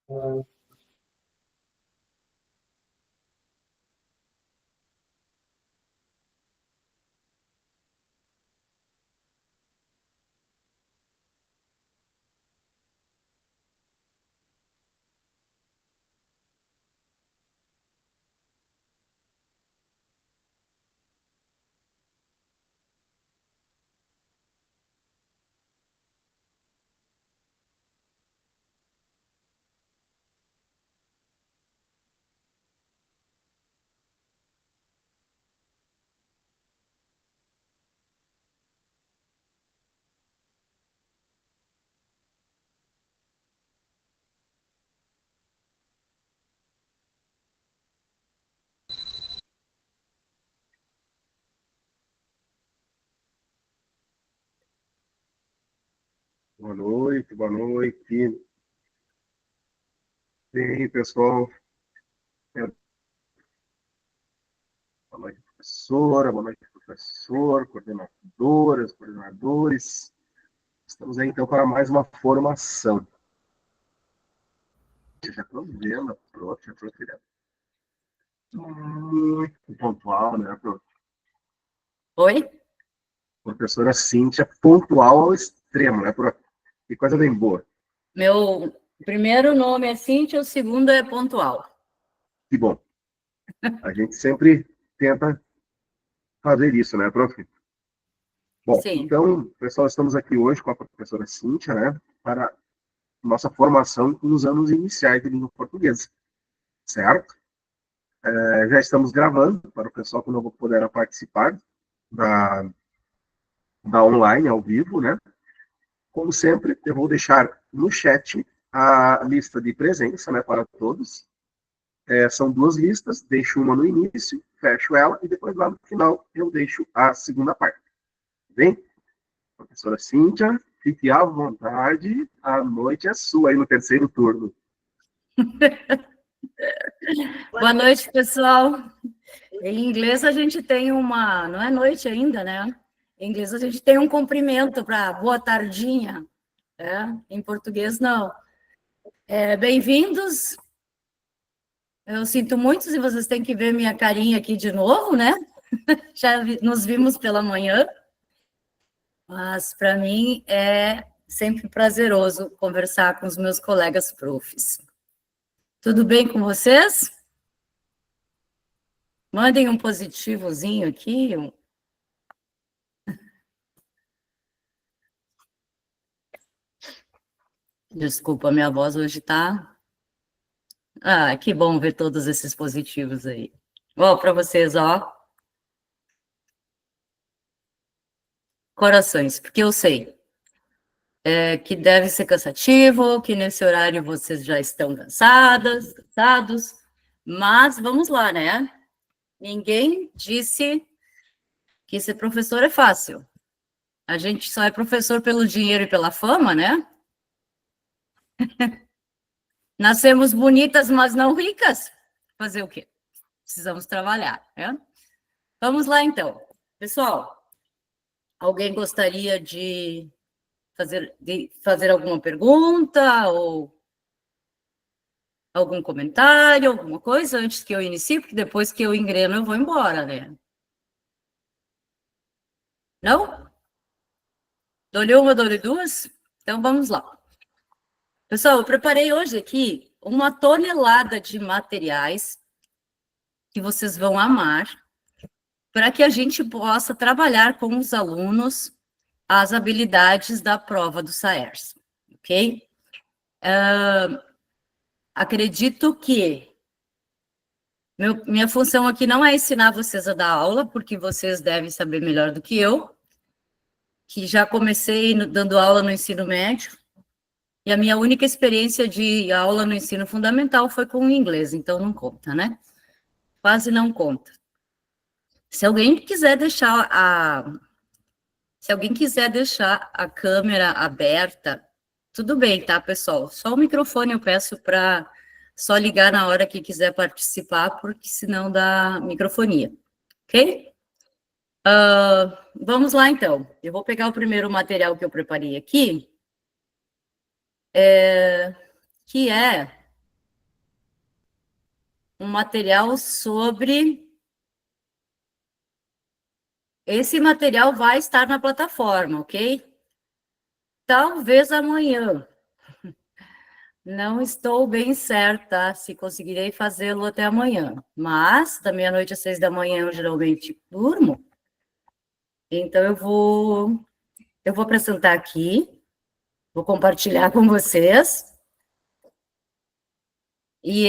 Boa noite, boa noite. E aí, pessoal? Boa noite, professora, boa noite, professor, coordenadoras, coordenadores. Estamos aí, então, para mais uma formação. Já estou vendo a prof, muito pontual, né, prof? Oi? Professora Cíntia, pontual ao extremo, né, prof? Que coisa bem boa. Meu primeiro nome é Cíntia, o segundo é pontual. Que bom. A gente sempre tenta fazer isso, né, prof? Bom, Sim. então, pessoal, estamos aqui hoje com a professora Cíntia, né, para nossa formação nos anos iniciais de língua portuguesa, certo? Já estamos gravando para o pessoal que não puder participar da, da online, ao vivo, né? Como sempre, eu vou deixar no chat a lista de presença, né, para todos. São duas listas, deixo uma no início, fecho ela, e depois lá no final eu deixo a segunda parte. Bem? Professora Cíntia, fique à vontade, a noite é sua aí no terceiro turno. Boa noite, pessoal. Em inglês a gente tem uma... Não é noite ainda, né? Em inglês a gente tem um cumprimento para boa tardinha. Né? Em português, não. Bem-vindos. Eu sinto muito se vocês têm que ver minha carinha aqui de novo, né? Já nos vimos pela manhã. Mas, para mim, é sempre prazeroso conversar com os meus colegas profs. Tudo bem com vocês? Mandem um positivozinho aqui. Desculpa, minha voz hoje está... Ah, que bom ver todos esses positivos aí. Ó, para vocês, ó. Corações, porque eu sei que deve ser cansativo, que nesse horário vocês já estão cansados, mas vamos lá, né? Ninguém disse que ser professor é fácil. A gente só é professor pelo dinheiro e pela fama, né? Nascemos bonitas, mas não ricas. Fazer o quê? Precisamos trabalhar, né? Vamos lá, então. Pessoal, alguém gostaria de fazer alguma pergunta ou algum comentário, alguma coisa antes que eu inicie? Porque depois que eu engreno, eu vou embora, né? Não? Dou-lhe uma, dou-lhe duas? Então, vamos lá. Pessoal, eu preparei hoje aqui uma tonelada de materiais que vocês vão amar, para que a gente possa trabalhar com os alunos as habilidades da prova do SAERS, ok? Acredito que minha função aqui não é ensinar vocês a dar aula, porque vocês devem saber melhor do que eu, que já comecei dando aula no ensino médio, e a minha única experiência de aula no ensino fundamental foi com o inglês, então não conta, né? Quase não conta. Se alguém quiser deixar a câmera aberta, tudo bem, tá, pessoal? Só o microfone eu peço para só ligar na hora que quiser participar, porque senão dá microfonia, ok? Vamos lá, então. Eu vou pegar o primeiro material que eu preparei aqui, que é um material sobre... Esse material vai estar na plataforma, ok? Talvez amanhã. Não estou bem certa se conseguirei fazê-lo até amanhã. Mas, da meia-noite às 6 da manhã, eu geralmente durmo. Então, eu vou apresentar aqui. Vou compartilhar com vocês. E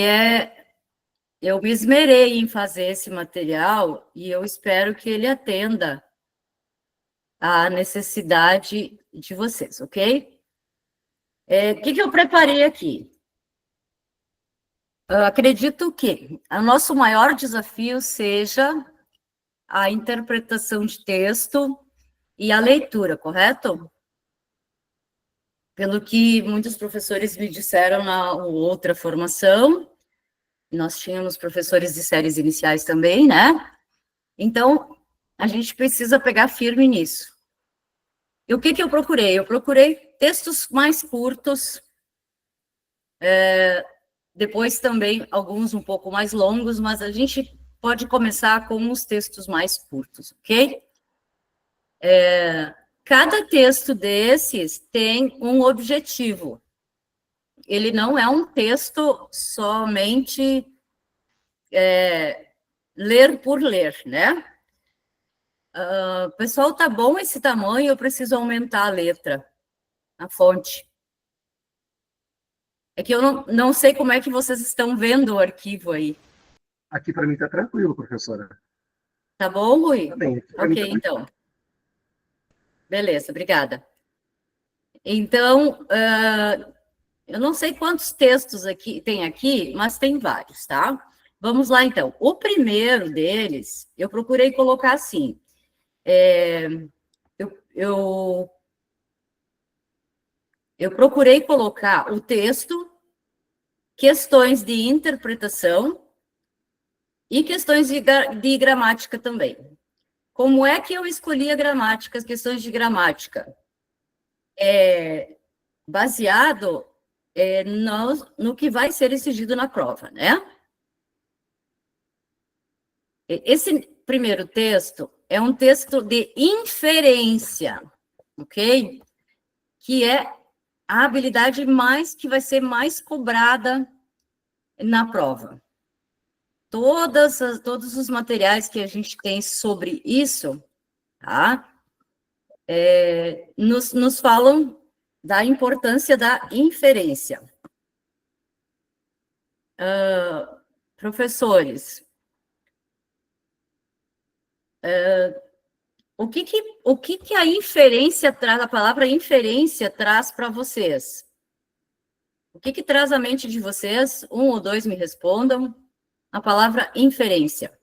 eu me esmerei em fazer esse material e eu espero que ele atenda à necessidade de vocês, ok? O que eu preparei aqui? Eu acredito que o nosso maior desafio seja a interpretação de texto e a leitura, correto? Pelo que muitos professores me disseram na outra formação, nós tínhamos professores de séries iniciais também, né? Então, a gente precisa pegar firme nisso. E o que eu procurei? Eu procurei textos mais curtos, depois também alguns um pouco mais longos, mas a gente pode começar com os textos mais curtos, ok? Cada texto desses tem um objetivo. Ele não é um texto somente ler por ler, né? Pessoal, tá bom esse tamanho, eu preciso aumentar a letra, a fonte. É que eu não sei como é que vocês estão vendo o arquivo aí. Aqui para mim está tranquilo, professora. Tá bom, Rui? Tá bem. Ok, então. Beleza, obrigada. Então, eu não sei quantos textos aqui tem aqui, mas tem vários, tá? Vamos lá, então. O primeiro deles, eu procurei colocar assim. Eu procurei colocar o texto, questões de interpretação e questões de gramática também. Como é que eu escolhi a gramática, as questões de gramática? Baseado no que vai ser exigido na prova, né? Esse primeiro texto é um texto de inferência, ok? Que é a habilidade que vai ser mais cobrada na prova. Todos os materiais que a gente tem sobre isso, tá? Nos falam da importância da inferência. Professores, o que a inferência traz, a palavra inferência traz para vocês? O que traz à mente de vocês? Um ou dois me respondam. A palavra inferência.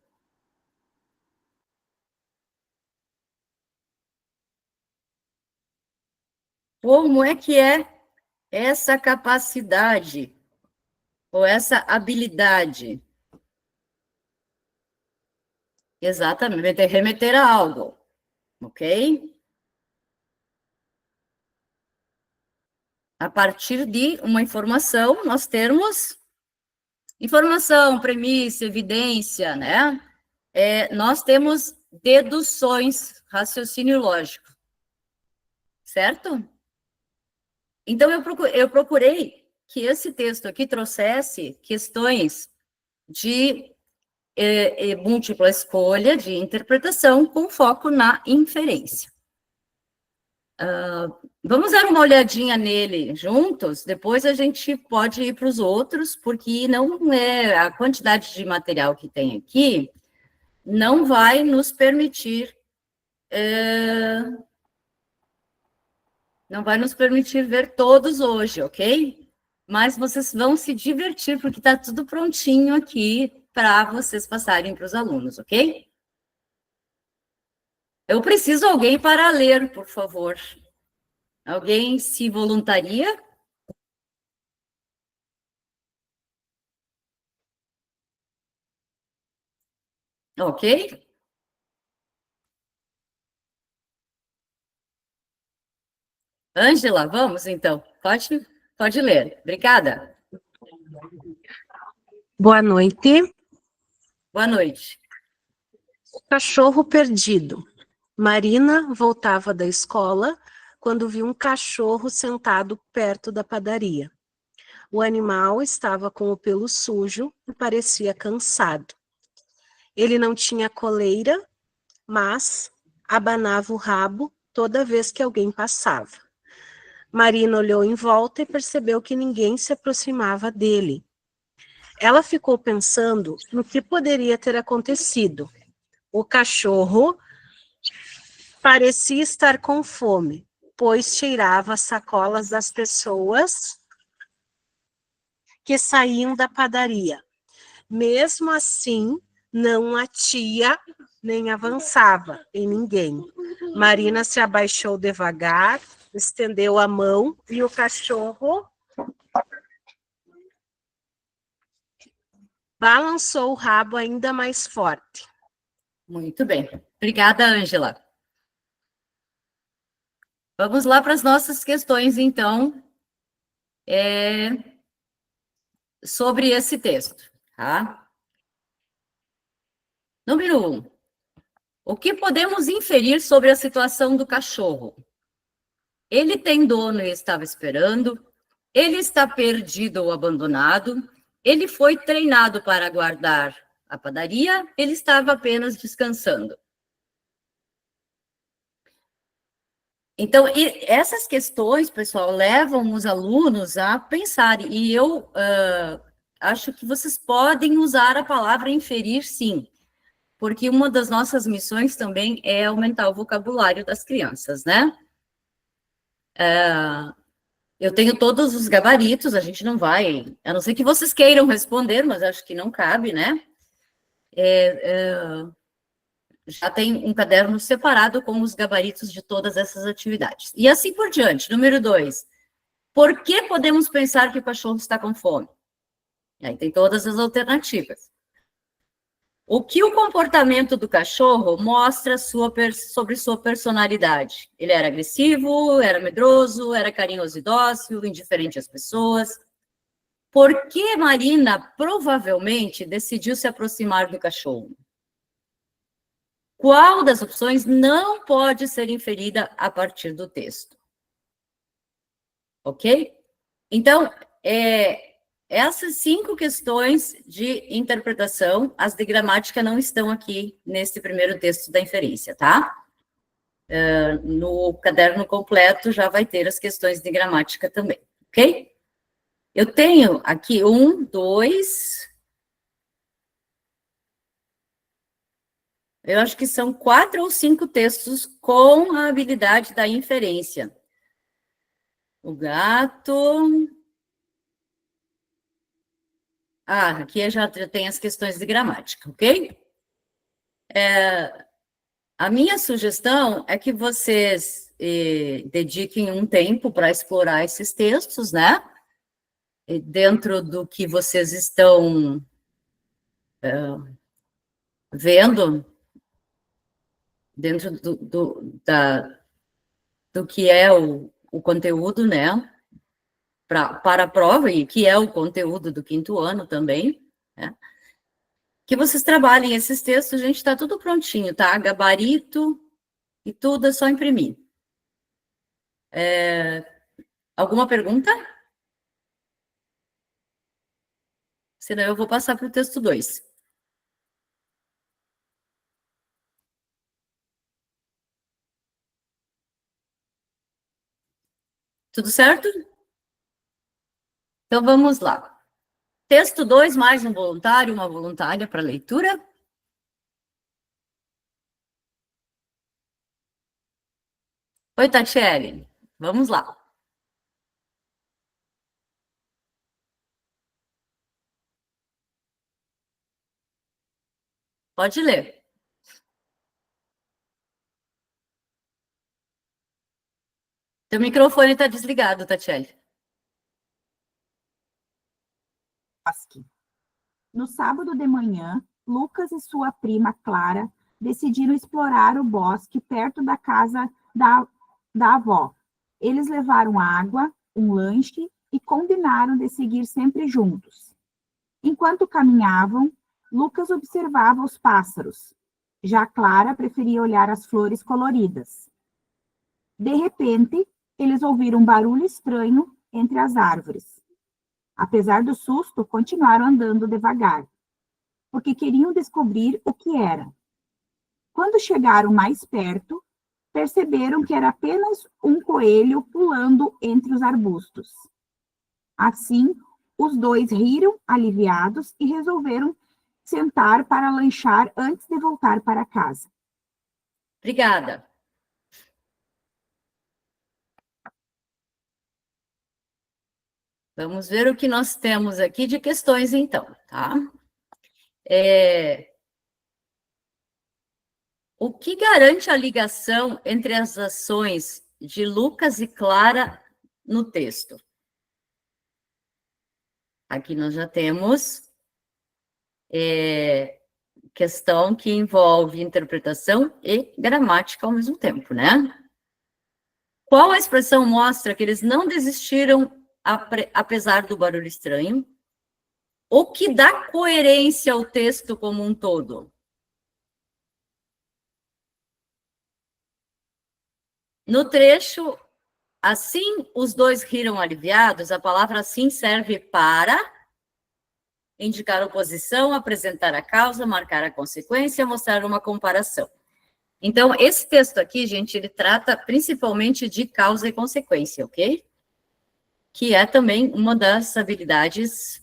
Como é que é essa capacidade ou essa habilidade? Exatamente, remeter a algo, ok? A partir de uma informação, nós temos informação, premissa, evidência, né? Nós temos deduções, raciocínio lógico, certo? Então, eu procurei que esse texto aqui trouxesse questões de múltipla escolha, de interpretação, com foco na inferência. Vamos dar uma olhadinha nele juntos, depois a gente pode ir para os outros, porque não é a quantidade de material que tem aqui, não vai nos permitir ver todos hoje, ok? Mas vocês vão se divertir, porque está tudo prontinho aqui para vocês passarem para os alunos, ok? Eu preciso de alguém para ler, por favor. Alguém se voluntaria? Ok? Ângela, vamos então. Pode ler. Obrigada. Boa noite. Boa noite. Cachorro perdido. Marina voltava da escola quando viu um cachorro sentado perto da padaria. O animal estava com o pelo sujo e parecia cansado. Ele não tinha coleira, mas abanava o rabo toda vez que alguém passava. Marina olhou em volta e percebeu que ninguém se aproximava dele. Ela ficou pensando no que poderia ter acontecido. O cachorro parecia estar com fome, pois cheirava as sacolas das pessoas que saíam da padaria. Mesmo assim, não latia nem avançava em ninguém. Marina se abaixou devagar, estendeu a mão e o cachorro balançou o rabo ainda mais forte. Muito bem. Obrigada, Ângela. Vamos lá para as nossas questões, então, sobre esse texto, tá? Número 1. O que podemos inferir sobre a situação do cachorro? Ele tem dono e estava esperando. Ele está perdido ou abandonado. Ele foi treinado para guardar a padaria. Ele estava apenas descansando. Então, essas questões, pessoal, levam os alunos a pensar. E eu acho que vocês podem usar a palavra inferir, sim. Porque uma das nossas missões também é aumentar o vocabulário das crianças, né? Eu tenho todos os gabaritos, a gente não vai, a não ser que vocês queiram responder, mas acho que não cabe, né? Já tem um caderno separado com os gabaritos de todas essas atividades. E assim por diante. Número 2. Por que podemos pensar que o cachorro está com fome? Aí tem todas as alternativas. O que o comportamento do cachorro mostra sobre sua personalidade? Ele era agressivo, era medroso, era carinhoso e dócil, indiferente às pessoas. Por que Marina provavelmente decidiu se aproximar do cachorro? Qual das opções não pode ser inferida a partir do texto? Ok? Então, essas 5 questões de interpretação, as de gramática não estão aqui nesse primeiro texto da inferência, tá? No caderno completo já vai ter as questões de gramática também, ok? Eu tenho aqui 1, 2... Eu acho que são 4 ou 5 textos com a habilidade da inferência. O gato... aqui já tem as questões de gramática, ok? A minha sugestão é que vocês dediquem um tempo para explorar esses textos, né? E dentro do que vocês estão vendo, dentro do que é o conteúdo, né? Para a prova, e que é o conteúdo do 5º ano também, né? Que vocês trabalhem esses textos, gente, está tudo prontinho, tá? Gabarito e tudo, é só imprimir. Alguma pergunta? Senão eu vou passar para o texto 2. Tudo certo? Então, vamos lá. Texto 2, mais um voluntário, uma voluntária para leitura. Oi, Tatiele. Vamos lá. Pode ler. Teu microfone está desligado, Tatiele. No sábado de manhã, Lucas e sua prima Clara decidiram explorar o bosque perto da casa da avó. Eles levaram água, um lanche e combinaram de seguir sempre juntos. Enquanto caminhavam, Lucas observava os pássaros. Já Clara preferia olhar as flores coloridas. De repente, eles ouviram um barulho estranho entre as árvores. Apesar do susto, continuaram andando devagar, porque queriam descobrir o que era. Quando chegaram mais perto, perceberam que era apenas um coelho pulando entre os arbustos. Assim, os dois riram, aliviados, e resolveram sentar para lanchar antes de voltar para casa. Obrigada. Vamos ver o que nós temos aqui de questões, então, tá? O que garante a ligação entre as ações de Lucas e Clara no texto? Aqui nós já temos questão que envolve interpretação e gramática ao mesmo tempo, né? Qual a expressão mostra que eles não desistiram apesar do barulho estranho? O que dá coerência ao texto como um todo? No trecho, assim os dois riram aliviados, a palavra assim serve para indicar oposição, apresentar a causa, marcar a consequência, mostrar uma comparação. Então, esse texto aqui, gente, ele trata principalmente de causa e consequência, ok? Que é também uma das habilidades.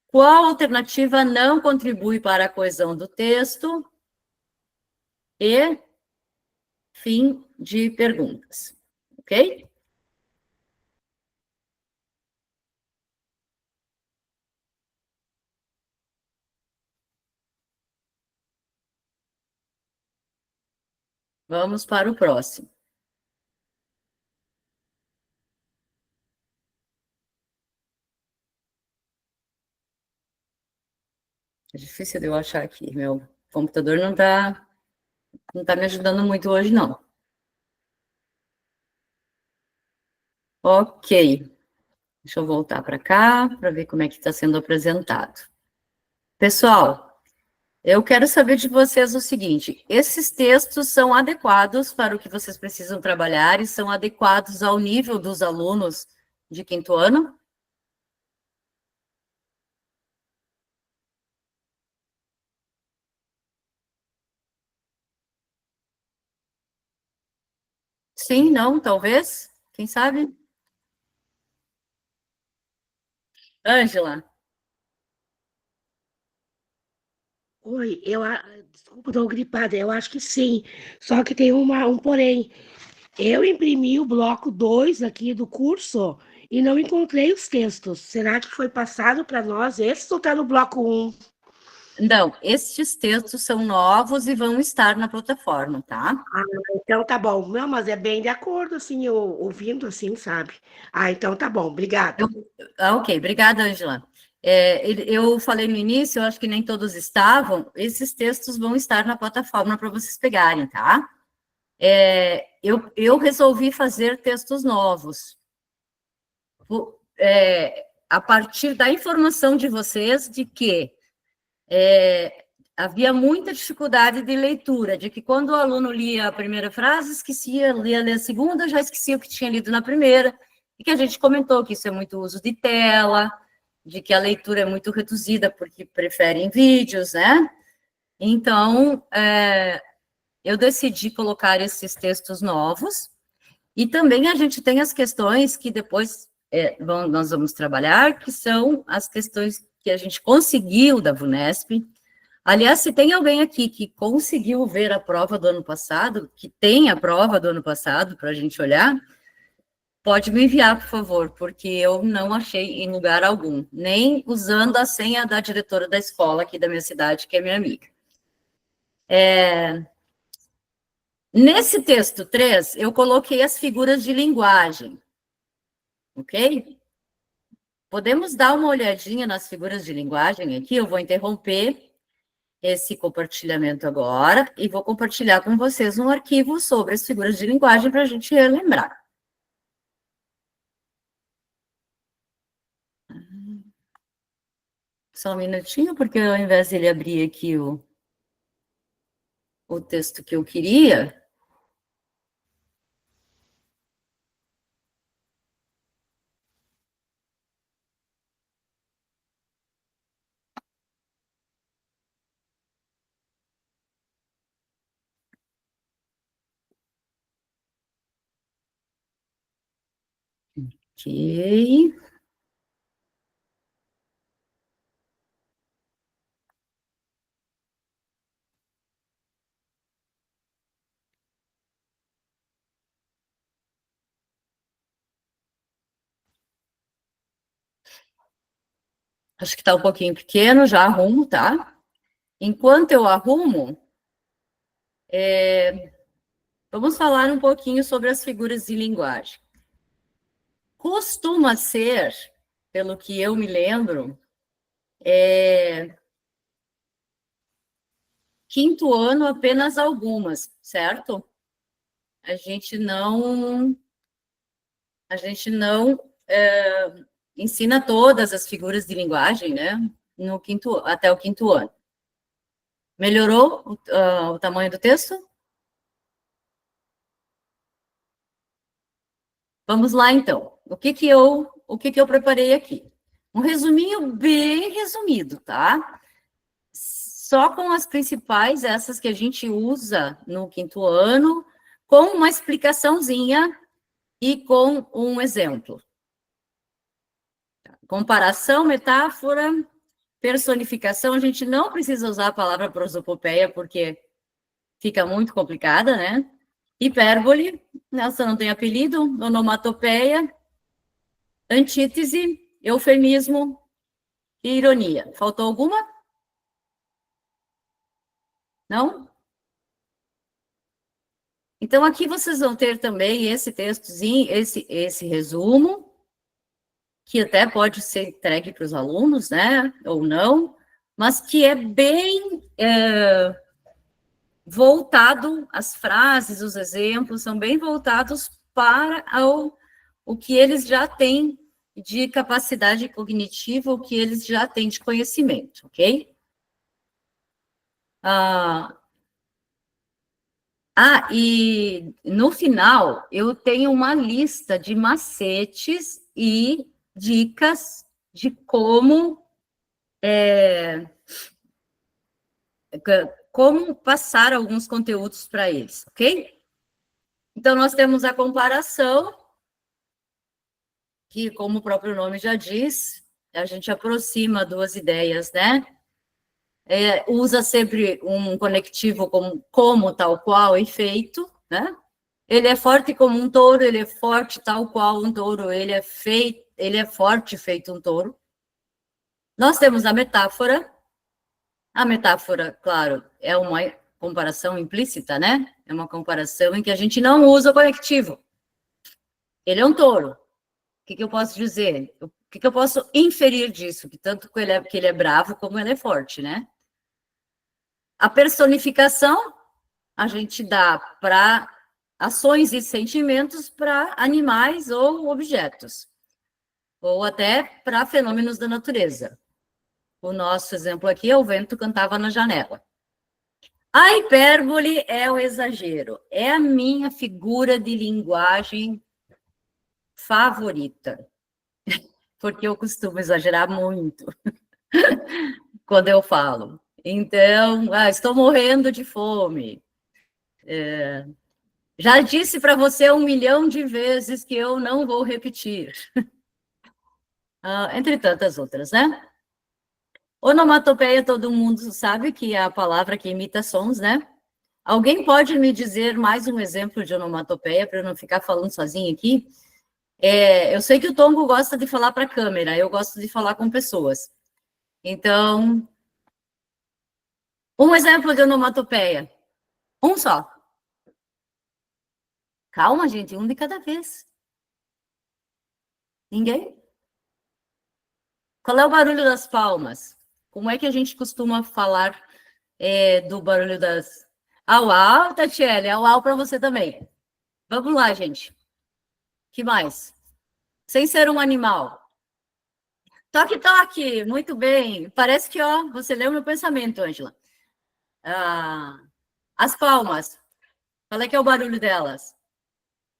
Qual alternativa não contribui para a coesão do texto? E fim de perguntas, ok? Vamos para o próximo. É difícil de eu achar aqui, meu computador não tá me ajudando muito hoje, não. Ok. Deixa eu voltar para cá, para ver como é que está sendo apresentado. Pessoal, eu quero saber de vocês o seguinte, esses textos são adequados para o que vocês precisam trabalhar e são adequados ao nível dos alunos de 5º ano? Sim, não, talvez? Quem sabe? Ângela? Oi, desculpa, estou gripada, eu acho que sim, só que tem um porém. Eu imprimi o bloco 2 aqui do curso e não encontrei os textos. Será que foi passado para nós esse ou está no bloco 1? Não, estes textos são novos e vão estar na plataforma, tá? Então tá bom. Não, mas é bem de acordo, assim, eu ouvindo assim, sabe? Então tá bom, obrigada. Ok, obrigada, Ângela. Eu falei no início, eu acho que nem todos estavam, esses textos vão estar na plataforma para vocês pegarem, tá? Eu resolvi fazer textos novos. A partir da informação de vocês de que havia muita dificuldade de leitura, de que quando o aluno lia a primeira frase, esquecia, lia a segunda, já esquecia o que tinha lido na primeira, e que a gente comentou que isso é muito uso de tela, de que a leitura é muito reduzida porque preferem vídeos, né? Então, eu decidi colocar esses textos novos, e também a gente tem as questões que depois nós vamos trabalhar, que são as questões que a gente conseguiu da VUNESP. Aliás, se tem alguém aqui que conseguiu ver a prova do ano passado, que tem a prova do ano passado para a gente olhar, pode me enviar, por favor, porque eu não achei em lugar algum, nem usando a senha da diretora da escola aqui da minha cidade, que é minha amiga. Nesse texto 3, eu coloquei as figuras de linguagem, ok? Podemos dar uma olhadinha nas figuras de linguagem aqui, eu vou interromper esse compartilhamento agora e vou compartilhar com vocês um arquivo sobre as figuras de linguagem para a gente relembrar. Só um minutinho, porque ao invés de ele abrir aqui o texto que eu queria... Ok. Acho que está um pouquinho pequeno, já arrumo, tá? Enquanto eu arrumo, vamos falar um pouquinho sobre as figuras de linguagem. Costuma ser, pelo que eu me lembro, quinto ano apenas algumas, certo? A gente não ensina todas as figuras de linguagem, né? Até o quinto ano. Melhorou o tamanho do texto? Vamos lá, então. O que que eu preparei aqui? Um resuminho bem resumido, tá? Só com as principais, essas que a gente usa no quinto ano, com uma explicaçãozinha e com um exemplo. Comparação, metáfora, personificação, a gente não precisa usar a palavra prosopopeia, porque fica muito complicada, né? Hipérbole, essa não tem apelido, onomatopeia, antítese, eufemismo e ironia. Faltou alguma? Não? Então, aqui vocês vão ter também esse textozinho, esse resumo, que até pode ser entregue para os alunos, né? Ou não, mas que é bem voltado, as frases, os exemplos, são bem voltados para o que eles já têm de capacidade cognitiva, o que eles já têm de conhecimento, ok? E no final, eu tenho uma lista de macetes e dicas de como passar alguns conteúdos para eles, ok? Então, nós temos a comparação, que, como o próprio nome já diz, a gente aproxima duas ideias, né? Usa sempre um conectivo como tal qual e feito, né? Ele é forte como um touro, ele é forte tal qual um touro, ele é forte feito um touro. Nós temos a metáfora. A metáfora, claro, é uma comparação implícita, né? É uma comparação em que a gente não usa o conectivo. Ele é um touro. O que eu posso dizer? O que eu posso inferir disso? Que tanto que ele é bravo como ele é forte, né? A personificação a gente dá para ações e sentimentos para animais ou objetos, ou até para fenômenos da natureza. O nosso exemplo aqui é o vento cantava na janela. A hipérbole é o exagero, é a minha figura de linguagem favorita, porque eu costumo exagerar muito quando eu falo. Então, estou morrendo de fome. Já disse para você 1 milhão de vezes que eu não vou repetir. Entre tantas outras, né? Onomatopeia, todo mundo sabe que é a palavra que imita sons, né? Alguém pode me dizer mais um exemplo de onomatopeia para eu não ficar falando sozinha aqui? Eu sei que o Tongo gosta de falar para a câmera, eu gosto de falar com pessoas. Então, um exemplo de onomatopeia. Um só. Calma, gente, um de cada vez. Ninguém? Qual é o barulho das palmas? Como é que a gente costuma falar do barulho das... Au, Tatiele, au para você também. Vamos lá, gente. Que mais? Sem ser um animal. Toque, toque. Muito bem. Parece que, ó, você leu meu pensamento, Ângela. Ah, as palmas. Qual é que é o barulho delas?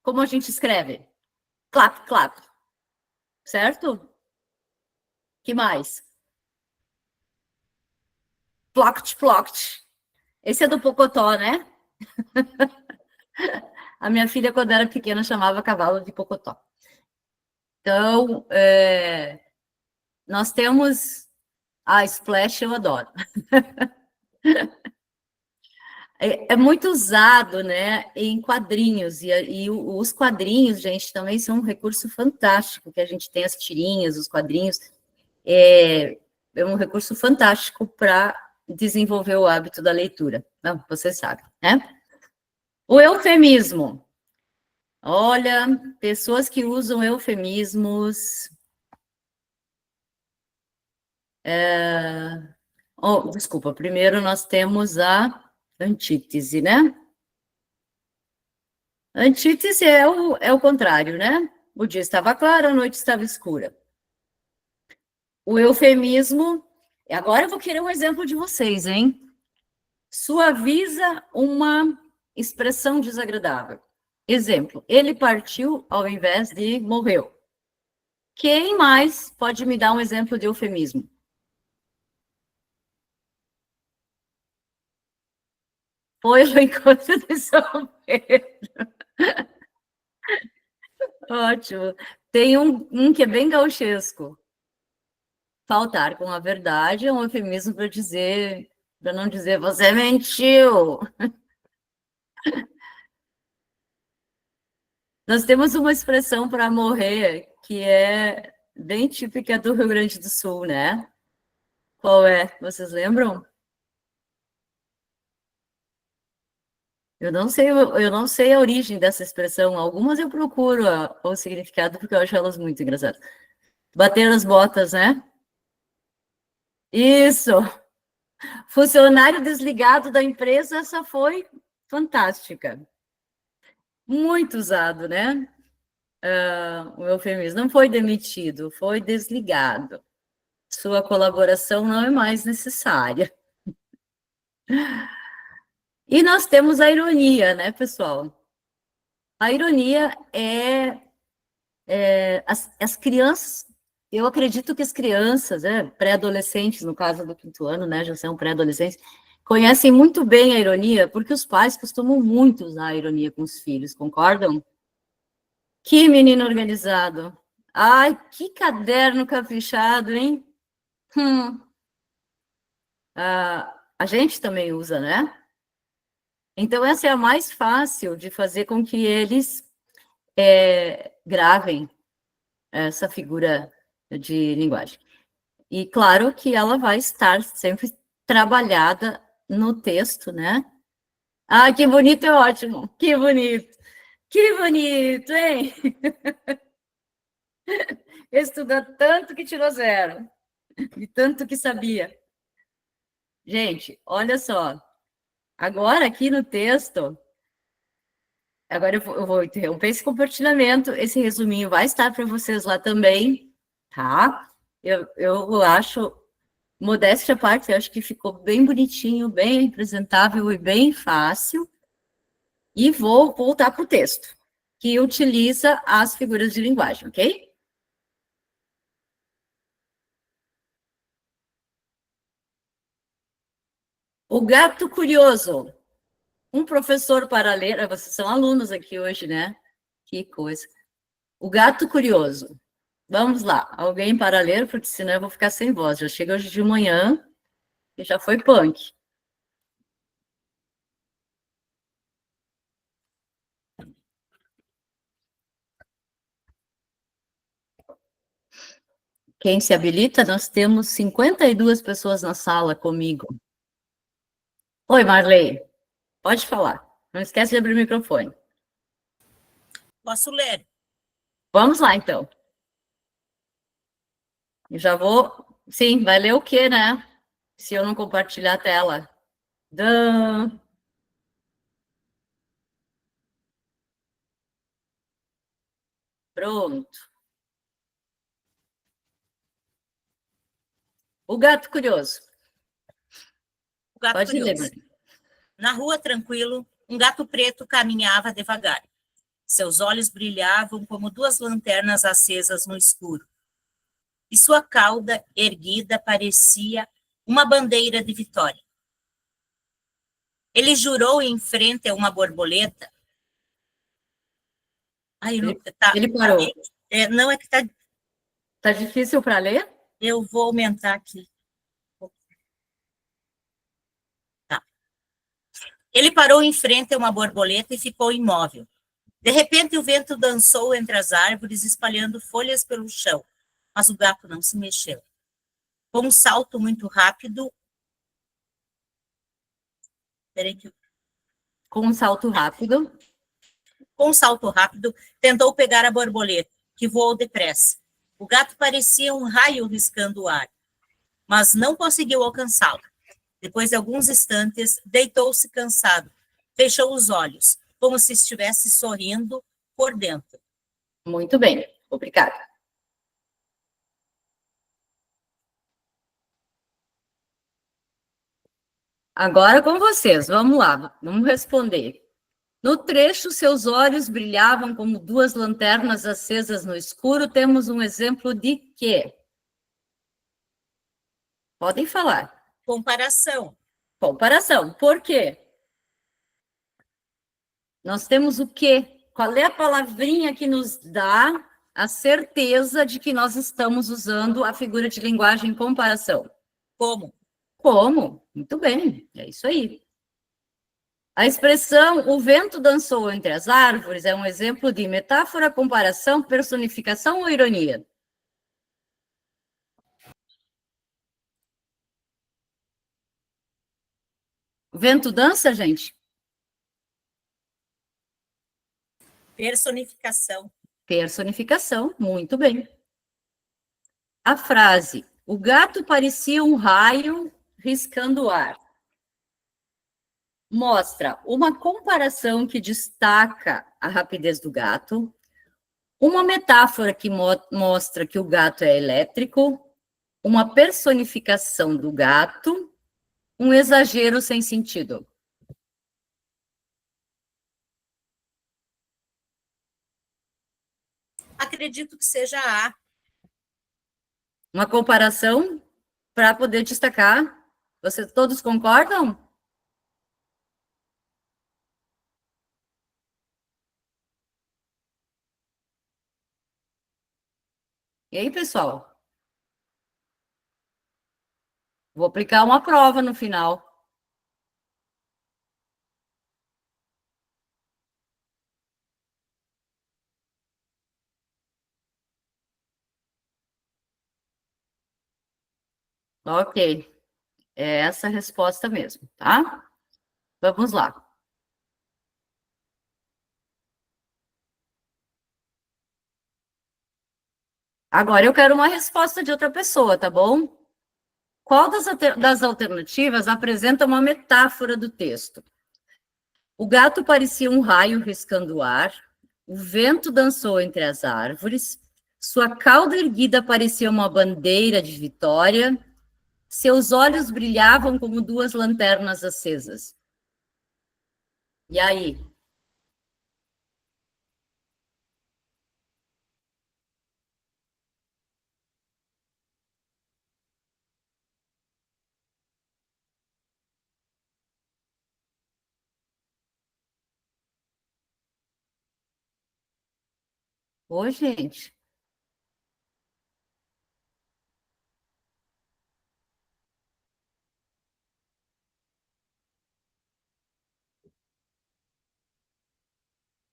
Como a gente escreve? Clap, clap. Certo? Que mais? Ploct, ploct. Esse é do Pocotó, né? A minha filha, quando era pequena, chamava cavalo de Pocotó. Então, nós temos a Splash, eu adoro. É muito usado, né, em quadrinhos, e os quadrinhos, gente, também são um recurso fantástico, que a gente tem as tirinhas, os quadrinhos, é um recurso fantástico para desenvolver o hábito da leitura. Não, você sabe, né? O eufemismo. Olha, pessoas que usam eufemismos. Desculpa, primeiro nós temos a antítese, né? Antítese é o contrário, né? O dia estava claro, a noite estava escura. O eufemismo. Agora eu vou querer um exemplo de vocês, hein? Suaviza uma expressão desagradável. Exemplo, ele partiu ao invés de morreu. Quem mais pode me dar um exemplo de eufemismo? Foi o encontro de São Pedro. Ótimo. Tem um que é bem gauchesco. Faltar com a verdade é um eufemismo para não dizer você mentiu. Nós temos uma expressão para morrer que é bem típica do Rio Grande do Sul, né? Qual é? Vocês lembram? Eu não sei a origem dessa expressão. Algumas eu procuro o significado porque eu acho elas muito engraçadas. Bater as botas, né? Isso. Funcionário desligado da empresa, essa foi fantástica. Muito usado, né? O eufemismo não foi demitido, foi desligado. Sua colaboração não é mais necessária. E nós temos a ironia, né, pessoal? A ironia as crianças, eu acredito que as crianças, né, pré-adolescentes, no caso do quinto ano, né, já são pré-adolescentes, conhecem muito bem a ironia, porque os pais costumam muito usar a ironia com os filhos, concordam? Que menino organizado! Ai, que caderno caprichado, hein? A gente também usa, né? Então, essa é a mais fácil de fazer com que eles gravem essa figura de linguagem. E claro que ela vai estar sempre trabalhada no texto, né? Ah, que bonito é ótimo! Que bonito! Que bonito, hein? Estuda tanto que tirou zero, e tanto que sabia. Gente, olha só. Agora, aqui no texto, agora eu vou interromper esse compartilhamento. Esse resuminho vai estar para vocês lá também, tá? Eu acho, modéstia à parte, eu acho que ficou bem bonitinho, bem apresentável e bem fácil. E vou voltar para o texto, que utiliza as figuras de linguagem, ok? O gato curioso. Um professor para ler. Vocês são alunos aqui hoje, né? Que coisa. O gato curioso. Vamos lá, alguém para ler, porque senão eu vou ficar sem voz. Já chega hoje de manhã e já foi punk. Quem se habilita? Nós temos 52 pessoas na sala comigo. Oi, Marley. Pode falar. Não esquece de abrir o microfone. Posso ler? Vamos lá, então. Eu já vou. Sim, vai ler o quê, né? Se eu não compartilhar a tela. Dan. Pronto. O gato curioso. O gato Pode ler, curioso. Maria. Na rua, tranquilo, um gato preto caminhava devagar. Seus olhos brilhavam como duas lanternas acesas no escuro. E sua cauda erguida parecia uma bandeira de vitória. Ele jurou em frente a uma borboleta. Ai, Ele parou. Não, é que tá. Tá difícil para ler? Eu vou aumentar aqui. Tá. Ele parou em frente a uma borboleta e ficou imóvel. De repente, o vento dançou entre as árvores, espalhando folhas pelo chão, mas o gato não se mexeu. Com um salto muito rápido. Peraí que... Com um salto rápido. Com um salto rápido, tentou pegar a borboleta, que voou depressa. O gato parecia um raio riscando o ar, mas não conseguiu alcançá-la. Depois de alguns instantes, deitou-se cansado, fechou os olhos, como se estivesse sorrindo por dentro. Muito bem, obrigada. Agora com vocês, vamos lá, vamos responder. No trecho, seus olhos brilhavam como duas lanternas acesas no escuro. Temos um exemplo de quê? Podem falar. Comparação. Comparação. Por quê? Nós temos o quê? Qual é a palavrinha que nos dá a certeza de que nós estamos usando a figura de linguagem comparação? Como? Como? Muito bem, é isso aí. A expressão o vento dançou entre as árvores é um exemplo de metáfora, comparação, personificação ou ironia? O vento dança, gente? Personificação. Personificação, muito bem. A frase, o gato parecia um raio riscando o ar, mostra uma comparação que destaca a rapidez do gato, uma metáfora que mostra que o gato é elétrico, uma personificação do gato, um exagero sem sentido. Acredito que seja A. Uma comparação para poder destacar. Vocês todos concordam? E aí, pessoal? Vou aplicar uma prova no final. Ok. É essa a resposta mesmo, tá? Vamos lá. Agora eu quero uma resposta de outra pessoa, tá bom? Qual das alternativas apresenta uma metáfora do texto? O gato parecia um raio riscando o ar, o vento dançou entre as árvores, sua cauda erguida parecia uma bandeira de vitória, seus olhos brilhavam como duas lanternas acesas. E aí? Ô, gente.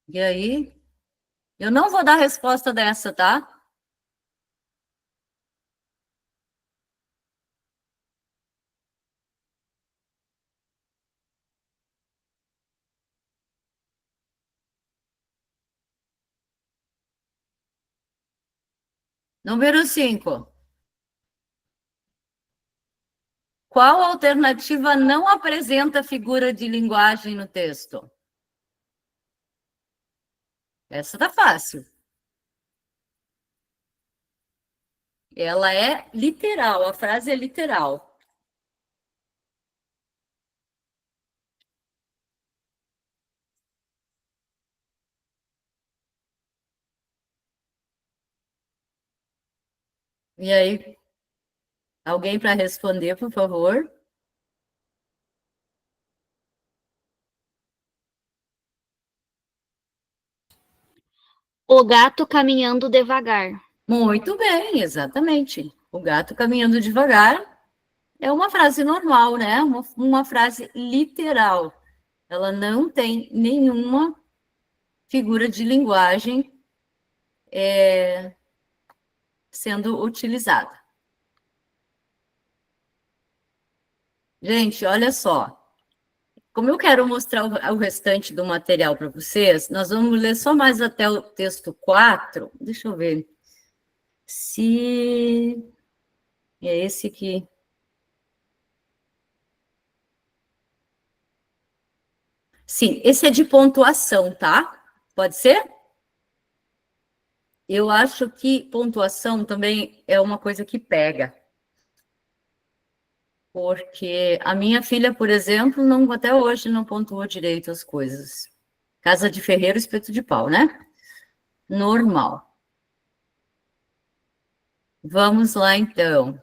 E aí? Eu não vou dar resposta dessa, tá? Número 5. Qual alternativa não apresenta figura de linguagem no texto? Essa tá fácil. Ela é literal, a frase é literal. E aí, alguém para responder, por favor? O gato caminhando devagar. Muito bem, exatamente. O gato caminhando devagar é uma frase normal, né? Uma frase literal. Ela não tem nenhuma figura de linguagem sendo utilizada. Gente, olha só. Como eu quero mostrar o restante do material para vocês, nós vamos ler só mais até o texto 4. Deixa eu ver. Se é esse aqui. Sim, esse é de pontuação, tá? Pode ser? Eu acho que pontuação também é uma coisa que pega. Porque a minha filha, por exemplo, não, até hoje não pontuou direito as coisas. Casa de ferreiro, espeto de pau, né? Normal. Vamos lá, então.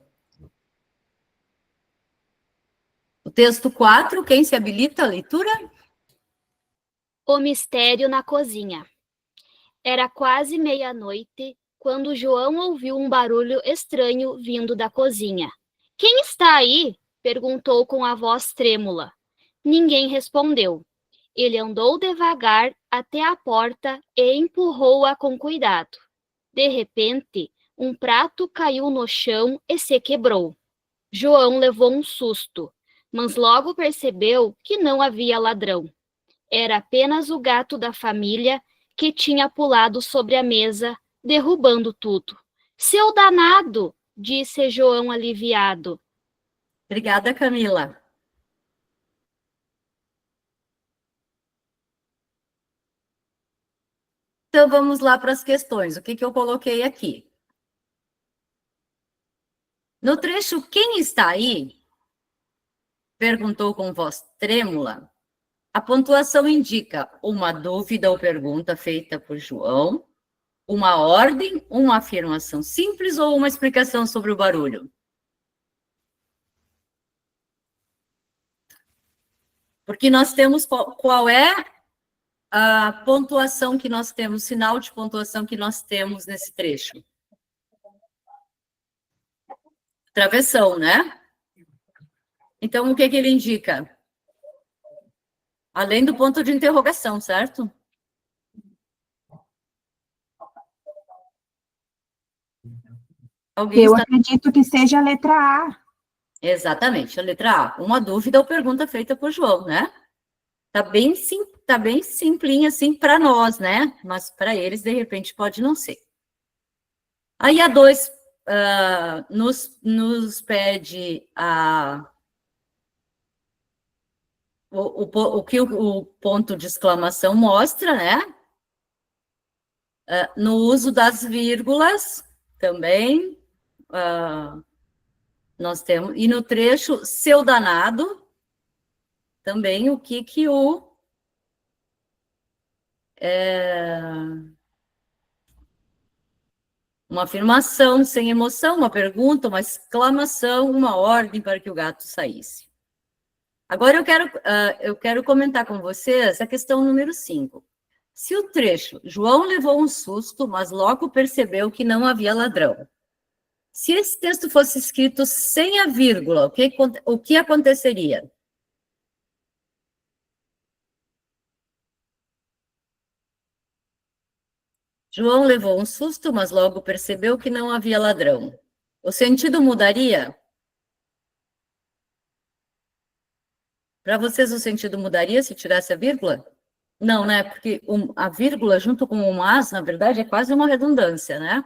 O texto 4, quem se habilita a leitura? O mistério na cozinha. Era quase meia-noite quando João ouviu um barulho estranho vindo da cozinha. Quem está aí? Perguntou com a voz trêmula. Ninguém respondeu. Ele andou devagar até a porta e empurrou-a com cuidado. De repente, um prato caiu no chão e se quebrou. João levou um susto, mas logo percebeu que não havia ladrão. Era apenas o gato da família que tinha pulado sobre a mesa, derrubando tudo. Seu danado! Disse João aliviado. Obrigada, Camila. Então, vamos lá para as questões. O que eu coloquei aqui? No trecho, quem está aí? Perguntou com voz trêmula. A pontuação indica uma dúvida ou pergunta feita por João, uma ordem, uma afirmação simples ou uma explicação sobre o barulho? Porque nós temos qual é a pontuação que nós temos, o sinal de pontuação que nós temos nesse trecho? Travessão, né? Então, o que ele indica? Além do ponto de interrogação, certo? Eu acredito que seja a letra A. Exatamente, a letra A. Uma dúvida ou pergunta feita por João, né? Tá bem simplinho assim para nós, né? Mas para eles, de repente, pode não ser. Aí a 2 nos pede o que o ponto de exclamação mostra, né? No uso das vírgulas, também, nós temos, e no trecho, seu danado, também o que uma afirmação sem emoção, uma pergunta, uma exclamação, uma ordem para que o gato saísse. Agora eu quero comentar com vocês a questão número 5. Se o trecho, João levou um susto, mas logo percebeu que não havia ladrão. Se esse texto fosse escrito sem a vírgula, o que aconteceria? João levou um susto, mas logo percebeu que não havia ladrão. O sentido mudaria? Para vocês, o sentido mudaria se tirasse a vírgula? Não, né? Porque a vírgula junto com o mas, na verdade, é quase uma redundância, né?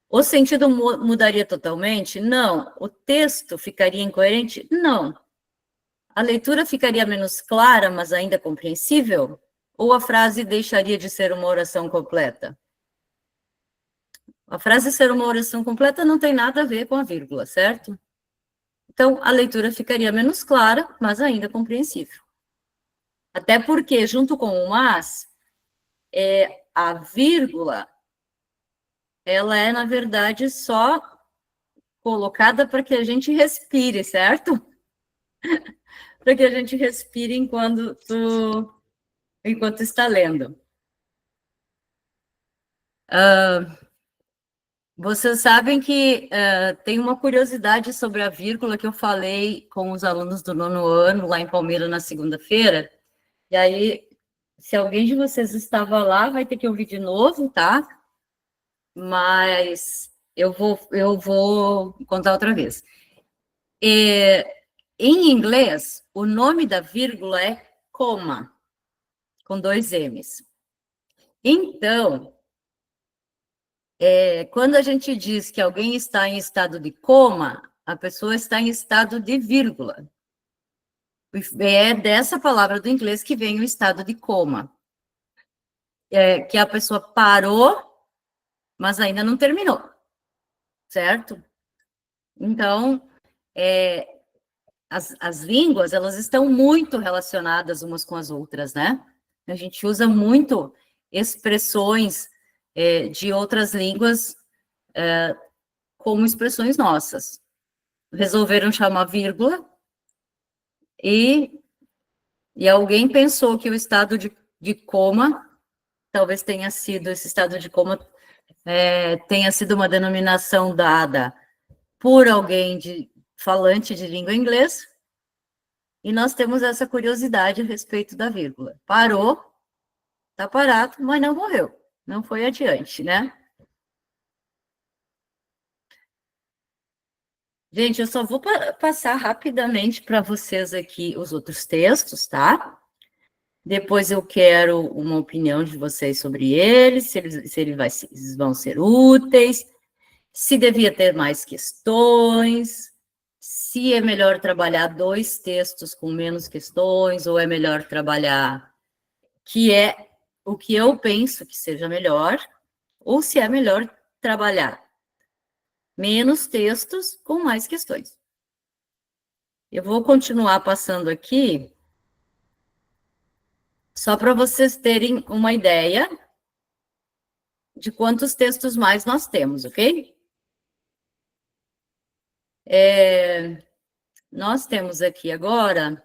O sentido mudaria totalmente? Não. O texto ficaria incoerente? Não. A leitura ficaria menos clara, mas ainda compreensível? Ou a frase deixaria de ser uma oração completa? A frase ser uma oração completa não tem nada a ver com a vírgula, certo? Então, a leitura ficaria menos clara, mas ainda compreensível. Até porque, junto com o mas, a vírgula, ela é, na verdade, só colocada para que a gente respire, certo? Para que a gente respire enquanto está lendo. Vocês sabem que tem uma curiosidade sobre a vírgula que eu falei com os alunos do 9º ano, lá em Palmeira, na segunda-feira. E aí, se alguém de vocês estava lá, vai ter que ouvir de novo, tá? Mas eu vou contar outra vez. Em inglês, o nome da vírgula é comma, com 2 M's. Então, quando a gente diz que alguém está em estado de coma, a pessoa está em estado de vírgula. É dessa palavra do inglês que vem o estado de coma. Que a pessoa parou, mas ainda não terminou, certo? Então, as línguas, elas estão muito relacionadas umas com as outras, né? A gente usa muito expressões de outras línguas como expressões nossas. Resolveram chamar vírgula e alguém pensou que o estado de coma, talvez tenha sido, esse estado de coma tenha sido uma denominação dada por alguém falante de língua inglesa, e nós temos essa curiosidade a respeito da vírgula. Parou, está parado, mas não morreu, não foi adiante, né? Gente, eu só vou passar rapidamente para vocês aqui os outros textos, tá? Depois eu quero uma opinião de vocês sobre eles, se eles vão ser úteis, se devia ter mais questões, se é melhor trabalhar 2 textos com menos questões, ou é melhor trabalhar que é o que eu penso que seja melhor, ou se é melhor trabalhar menos textos com mais questões. Eu vou continuar passando aqui, só para vocês terem uma ideia de quantos textos mais nós temos, ok? Nós temos aqui agora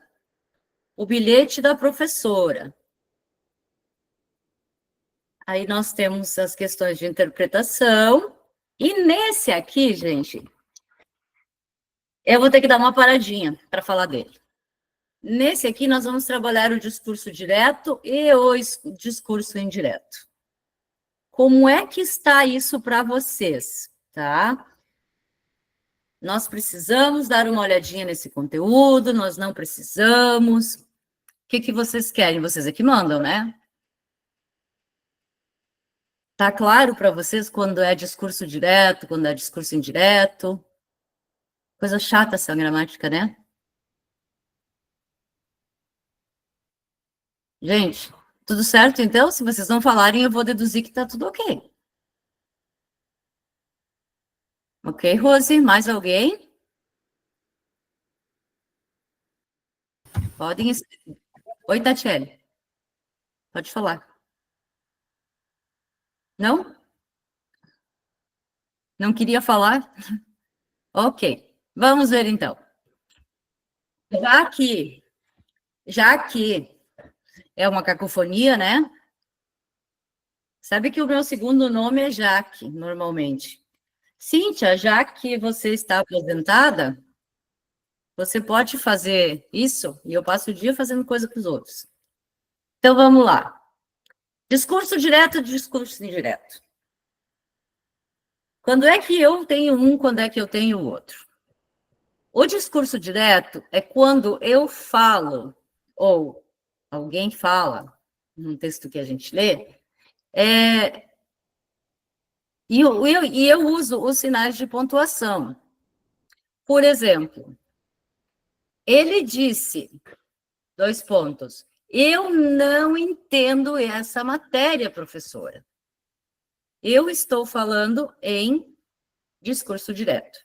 o bilhete da professora. Aí nós temos as questões de interpretação. E nesse aqui, gente, eu vou ter que dar uma paradinha para falar dele. Nesse aqui, nós vamos trabalhar o discurso direto e o discurso indireto. Como é que está isso para vocês, tá? Nós precisamos dar uma olhadinha nesse conteúdo, nós não precisamos. O que vocês querem? Vocês é que mandam, né? Tá claro para vocês quando é discurso direto, quando é discurso indireto? Coisa chata essa gramática, né? Gente, tudo certo, então? Se vocês não falarem, eu vou deduzir que tá tudo ok. Ok, Rose? Mais alguém? Podem... Oi, Tatiele. Pode falar. Não? Não queria falar? Ok. Vamos ver, então. Já que é uma cacofonia, né? Sabe que o meu segundo nome é Jaque, normalmente. Cíntia, já que você está aposentada, você pode fazer isso e eu passo o dia fazendo coisa para os outros. Então, vamos lá. Discurso direto, discurso indireto. Quando é que eu tenho um, quando é que eu tenho o outro? O discurso direto é quando eu falo, ou alguém fala, num texto que a gente lê, e eu uso os sinais de pontuação. Por exemplo, ele disse, 2 pontos, eu não entendo essa matéria, professora. Eu estou falando em discurso direto.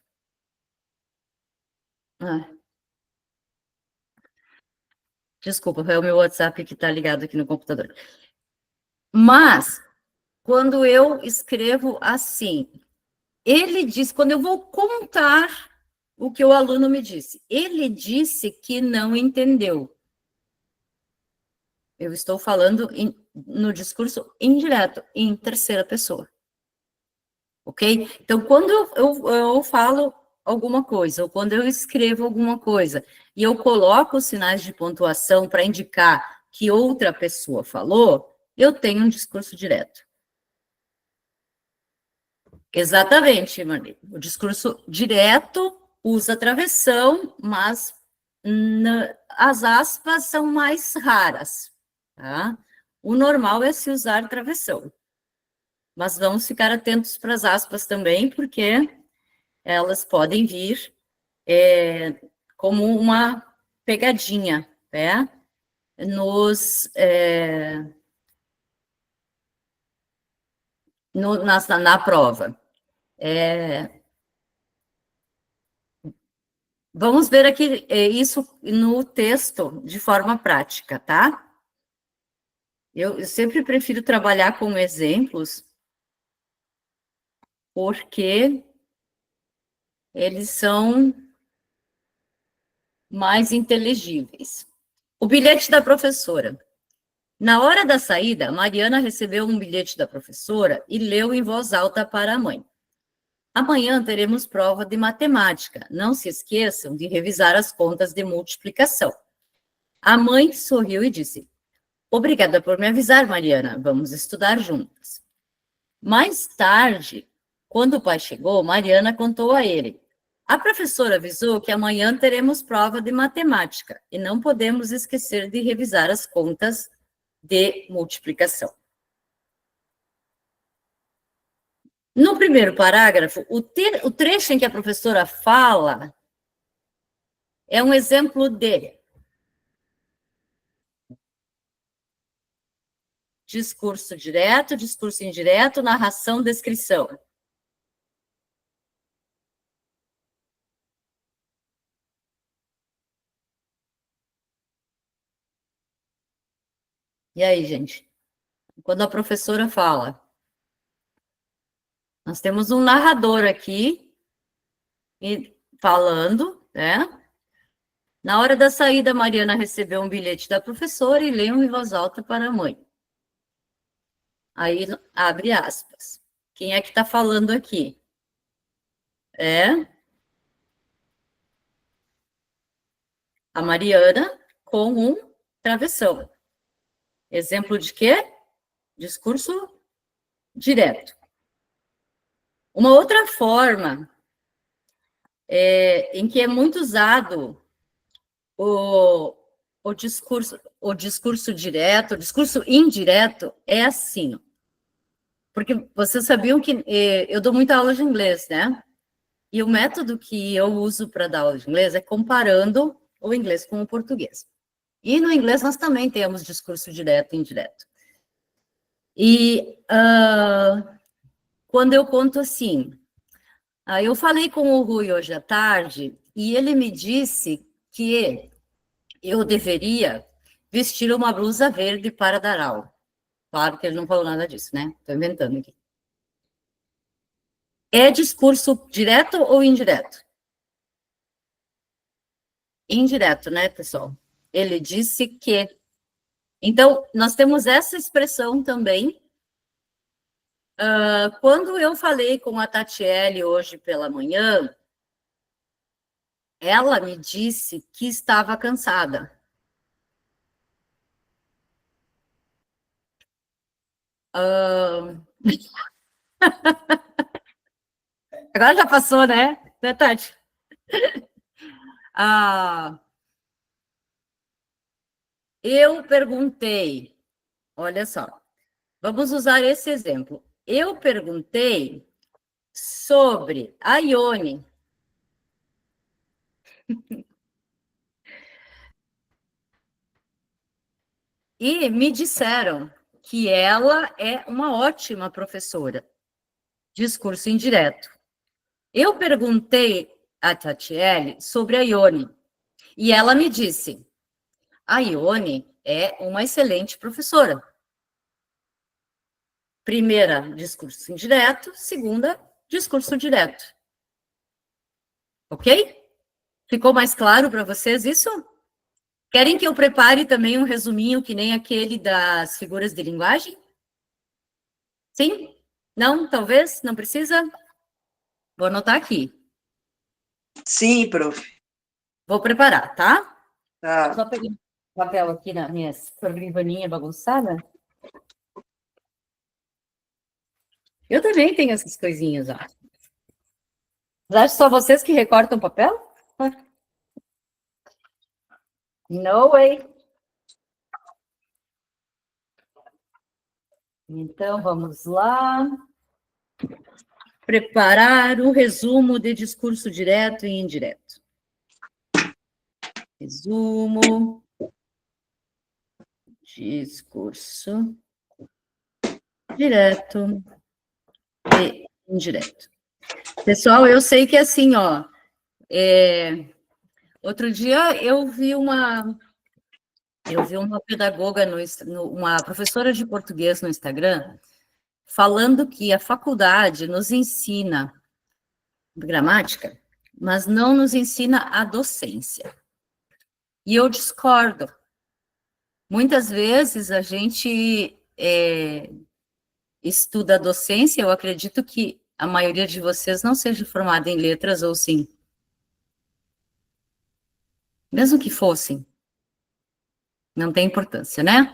Desculpa, é o meu WhatsApp que está ligado aqui no computador. Mas, quando eu escrevo assim, ele diz, quando eu vou contar o que o aluno me disse, ele disse que não entendeu. Eu estou falando no discurso indireto, em terceira pessoa. Ok? Então, quando eu falo alguma coisa, ou quando eu escrevo alguma coisa, e eu coloco os sinais de pontuação para indicar que outra pessoa falou, eu tenho um discurso direto. Exatamente, Marli. O discurso direto usa travessão, mas as aspas são mais raras, tá? O normal é se usar travessão. Mas vamos ficar atentos para as aspas também, porque elas podem vir como uma pegadinha, né? Na prova. Vamos ver aqui isso no texto de forma prática, tá? Eu sempre prefiro trabalhar com exemplos, porque eles são mais inteligíveis. O bilhete da professora. Na hora da saída, Mariana recebeu um bilhete da professora e leu em voz alta para a mãe. Amanhã teremos prova de matemática. Não se esqueçam de revisar as contas de multiplicação. A mãe sorriu e disse: Obrigada por me avisar, Mariana. Vamos estudar juntas. Mais tarde, quando o pai chegou, Mariana contou a ele: A professora avisou que amanhã teremos prova de matemática e não podemos esquecer de revisar as contas de multiplicação. No primeiro parágrafo, o trecho em que a professora fala é um exemplo de discurso direto, discurso indireto, narração, descrição. E aí, gente? Quando a professora fala, nós temos um narrador aqui falando, né? Na hora da saída, Mariana recebeu um bilhete da professora e leu em voz alta para a mãe. Aí, abre aspas. Quem é que está falando aqui? É a Mariana com um travessão. Exemplo de quê? Discurso direto. Uma outra forma em que é muito usado o discurso direto, o discurso indireto é assim. Porque vocês sabiam que eu dou muita aula de inglês, né? E o método que eu uso para dar aula de inglês é comparando o inglês com o português. E no inglês nós também temos discurso direto e indireto. E quando eu conto assim, eu falei com o Rui hoje à tarde e ele me disse que eu deveria vestir uma blusa verde para dar aula. Claro que ele não falou nada disso, né? Estou inventando aqui. É discurso direto ou indireto? Indireto, né, pessoal? Ele disse que. Então, nós temos essa expressão também. Quando eu falei com a Tatiele hoje pela manhã, ela me disse que estava cansada. Agora já passou, né? Né, Tati? Eu perguntei, olha só, vamos usar esse exemplo. Eu perguntei sobre a Ione. E me disseram que ela é uma ótima professora. discurso indireto. Eu perguntei a Tatiele sobre a Ione, e ela me disse, a Ione é uma excelente professora. Primeira, discurso indireto. Segunda, discurso direto. Ok? Ficou mais claro para vocês isso? Querem que eu prepare também um resuminho que nem aquele das figuras de linguagem? Sim? Não? Talvez? Não precisa? Vou anotar aqui. Sim, prof. Vou preparar, tá? Tá. Só peguei um papel aqui na minha escrivaninha bagunçada. Eu também tenho essas coisinhas, ó. Mas acho só vocês que recortam papel? No way. Então, vamos lá. Preparar o resumo de discurso direto e indireto. Resumo. Discurso direto e indireto. Pessoal, eu sei que assim, ó, outro dia eu vi uma pedagoga, uma professora de português no Instagram, falando que a faculdade nos ensina gramática, mas não nos ensina a docência. E eu discordo. Muitas vezes a gente estuda a docência, eu acredito que a maioria de vocês não seja formada em letras, ou sim. Mesmo que fossem, não tem importância, né?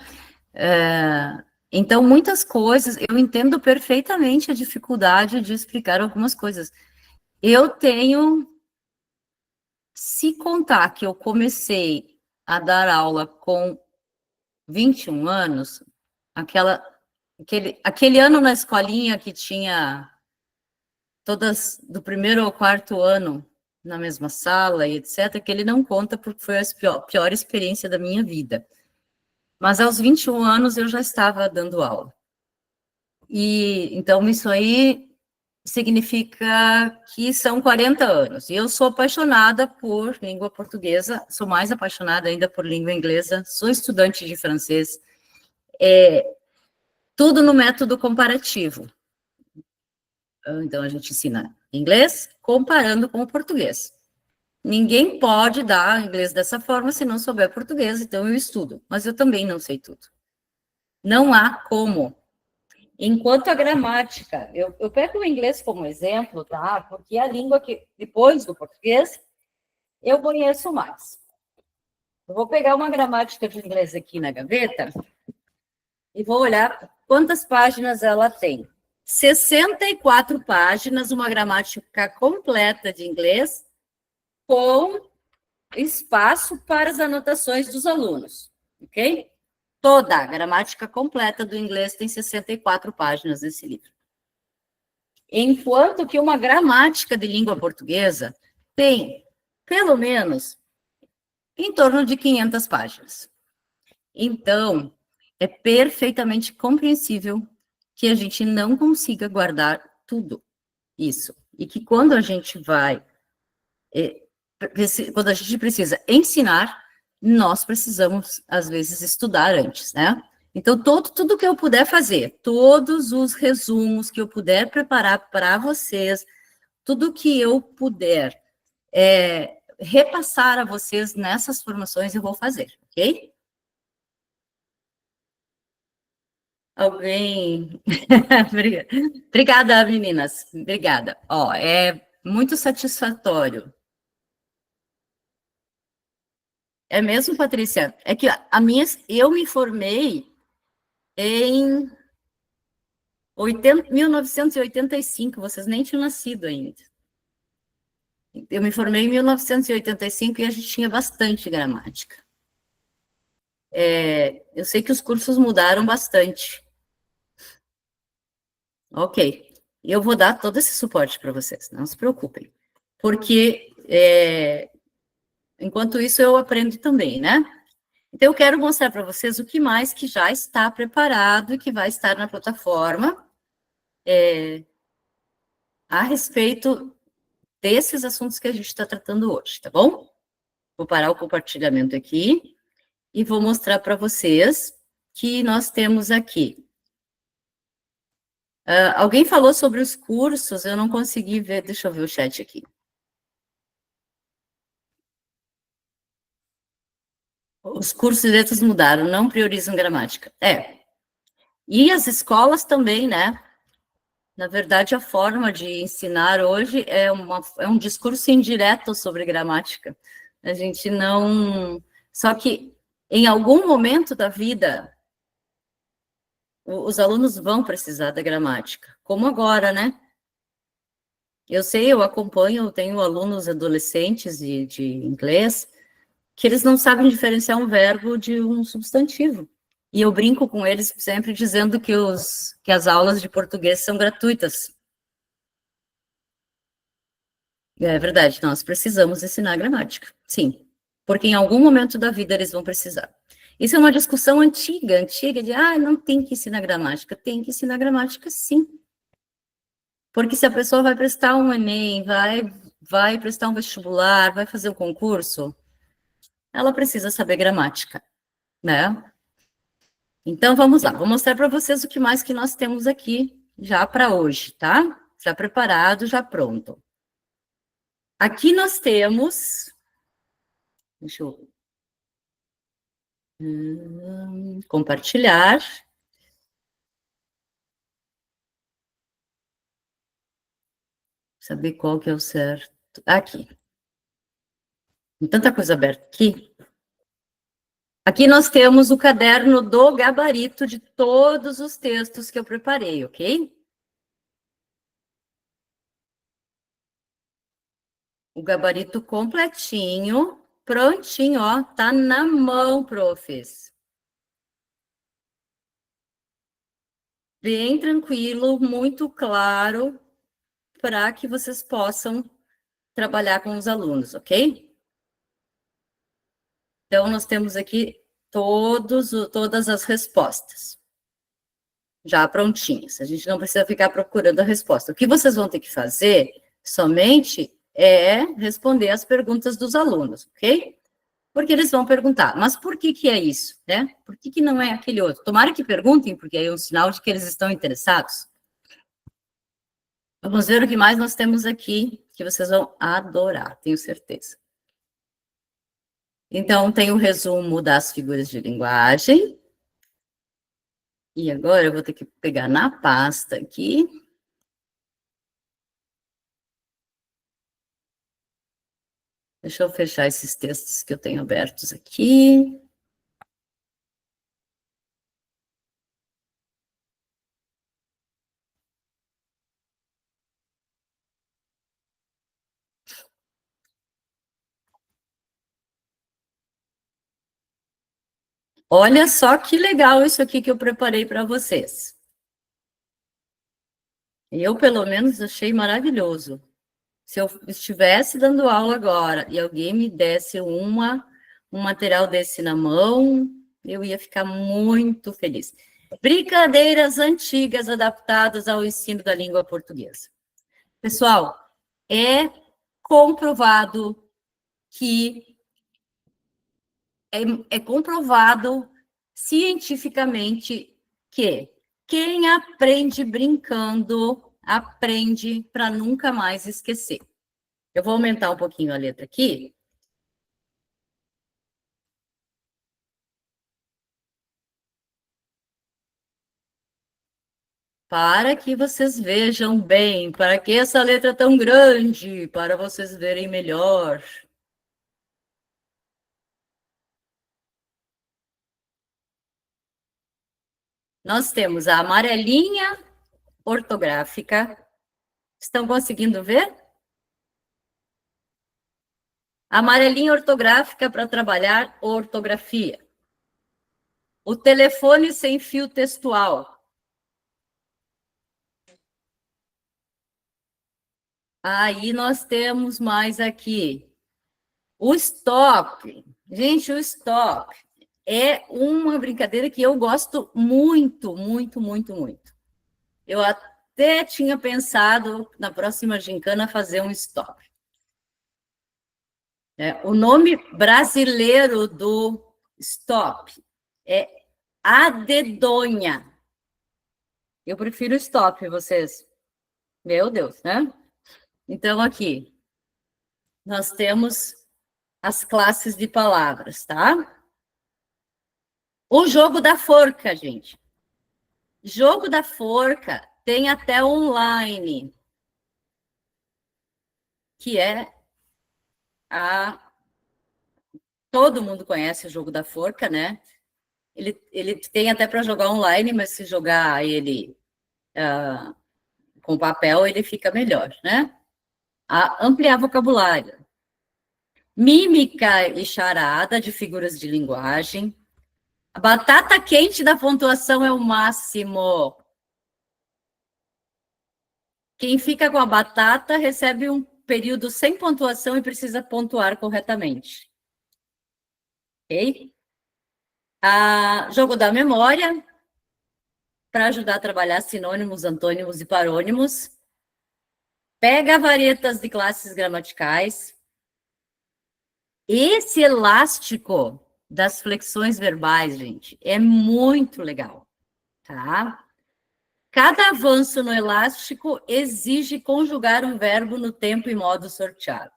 Então, muitas coisas, eu entendo perfeitamente a dificuldade de explicar algumas coisas. Eu tenho, se contar que eu comecei a dar aula com 21 anos, aquele ano na escolinha que tinha todas do primeiro ao quarto ano na mesma sala e etc., que ele não conta porque foi a pior experiência da minha vida. Mas aos 21 anos eu já estava dando aula. E então isso aí significa que são 40 anos. E eu sou apaixonada por língua portuguesa, sou mais apaixonada ainda por língua inglesa, sou estudante de francês. Tudo no método comparativo. Então, a gente ensina inglês comparando com o português. Ninguém pode dar inglês dessa forma se não souber português, então eu estudo. Mas eu também não sei tudo. Não há como. Enquanto a gramática, eu pego o inglês como exemplo, tá? Porque é a língua que, depois do português, eu conheço mais. Eu vou pegar uma gramática de inglês aqui na gaveta e vou olhar quantas páginas ela tem. 64 páginas, uma gramática completa de inglês, com espaço para as anotações dos alunos, ok? Toda a gramática completa do inglês tem 64 páginas nesse livro. Enquanto que uma gramática de língua portuguesa tem, pelo menos, em torno de 500 páginas. Então, é perfeitamente compreensível que a gente não consiga guardar tudo isso. E que quando a gente vai, quando a gente precisa ensinar, nós precisamos, às vezes, estudar antes, né? Então, tudo que eu puder fazer, todos os resumos que eu puder preparar para vocês, tudo que eu puder repassar a vocês nessas formações, eu vou fazer, ok? Alguém? Obrigada, meninas. Obrigada. Ó, é muito satisfatório. É mesmo, Patrícia? É que eu me formei em 1985, vocês nem tinham nascido ainda. Eu me formei em 1985 e a gente tinha bastante gramática. Eu sei que os cursos mudaram bastante. Ok. Eu vou dar todo esse suporte para vocês, não se preocupem. Porque, enquanto isso, eu aprendo também, né? Então, eu quero mostrar para vocês o que mais que já está preparado e que vai estar na plataforma. a respeito desses assuntos que a gente está tratando hoje, tá bom? Vou parar o compartilhamento aqui e vou mostrar para vocês que nós temos aqui. Alguém falou sobre os cursos, eu não consegui ver, deixa eu ver o chat aqui. Os cursos de letras mudaram, não priorizam gramática. E as escolas também, né? Na verdade, a forma de ensinar hoje é um discurso indireto sobre gramática. A gente não... Só que, em algum momento da vida, os alunos vão precisar da gramática. Como agora, né? Eu sei, eu acompanho, eu tenho alunos adolescentes de inglês que eles não sabem diferenciar um verbo de um substantivo. E eu brinco com eles sempre dizendo que as aulas de português são gratuitas. É verdade, nós precisamos ensinar gramática, sim. Porque em algum momento da vida eles vão precisar. Isso é uma discussão antiga, de, não tem que ensinar gramática. Tem que ensinar gramática, sim. Porque se a pessoa vai prestar um Enem, vai prestar um vestibular, vai fazer um concurso, ela precisa saber gramática, né? Então, vamos lá. Vou mostrar para vocês o que mais que nós temos aqui já para hoje, tá? Já preparado, já pronto. Aqui nós temos... Deixa eu... compartilhar. Saber qual que é o certo. Aqui. Tem tanta coisa aberta aqui. Aqui nós temos o caderno do gabarito de todos os textos que eu preparei, ok? O gabarito completinho, prontinho, ó, tá na mão, profs. Bem tranquilo, muito claro, para que vocês possam trabalhar com os alunos, ok? Então, nós temos aqui todas as respostas já prontinhas. A gente não precisa ficar procurando a resposta. O que vocês vão ter que fazer somente é responder as perguntas dos alunos, ok? Porque eles vão perguntar, mas por que que é isso, né? Por que que não é aquele outro? Tomara que perguntem, porque aí é um sinal de que eles estão interessados. Vamos ver o que mais nós temos aqui, que vocês vão adorar, tenho certeza. Então, tem o resumo das figuras de linguagem. E agora eu vou ter que pegar na pasta aqui. Deixa eu fechar esses textos que eu tenho abertos aqui. Olha só que legal isso aqui que eu preparei para vocês. Eu, pelo menos, achei maravilhoso. Se eu estivesse dando aula agora e alguém me desse um material desse na mão, eu ia ficar muito feliz. Brincadeiras antigas adaptadas ao ensino da língua portuguesa. Pessoal, é comprovado que é comprovado cientificamente que quem aprende brincando, aprende para nunca mais esquecer. Eu vou aumentar um pouquinho a letra aqui. Para que vocês vejam bem, para que essa letra é tão grande, para vocês verem melhor. Nós temos a amarelinha ortográfica. Estão conseguindo ver? Amarelinha ortográfica para trabalhar ortografia. O telefone sem fio textual. Aí nós temos mais aqui. O stop. Gente, o stop é uma brincadeira que eu gosto muito, muito, muito, muito. Eu até tinha pensado, na próxima gincana, fazer um stop. O nome brasileiro do stop é a dedonha. Eu prefiro stop, vocês. Meu Deus, né? Então, aqui, nós temos as classes de palavras, tá? O jogo da forca, gente. Jogo da forca tem até online, que é todo mundo conhece o jogo da forca, né? Ele tem até para jogar online, mas se jogar ele com papel, ele fica melhor, né? Ampliar vocabulário. Mímica e charada de figuras de linguagem. A batata quente da pontuação é o máximo. Quem fica com a batata recebe um período sem pontuação e precisa pontuar corretamente. Ok? Jogo da memória, para ajudar a trabalhar sinônimos, antônimos e parônimos. Pega varetas de classes gramaticais. Esse elástico das flexões verbais, gente, é muito legal, tá? Cada avanço no elástico exige conjugar um verbo no tempo e modo sorteado.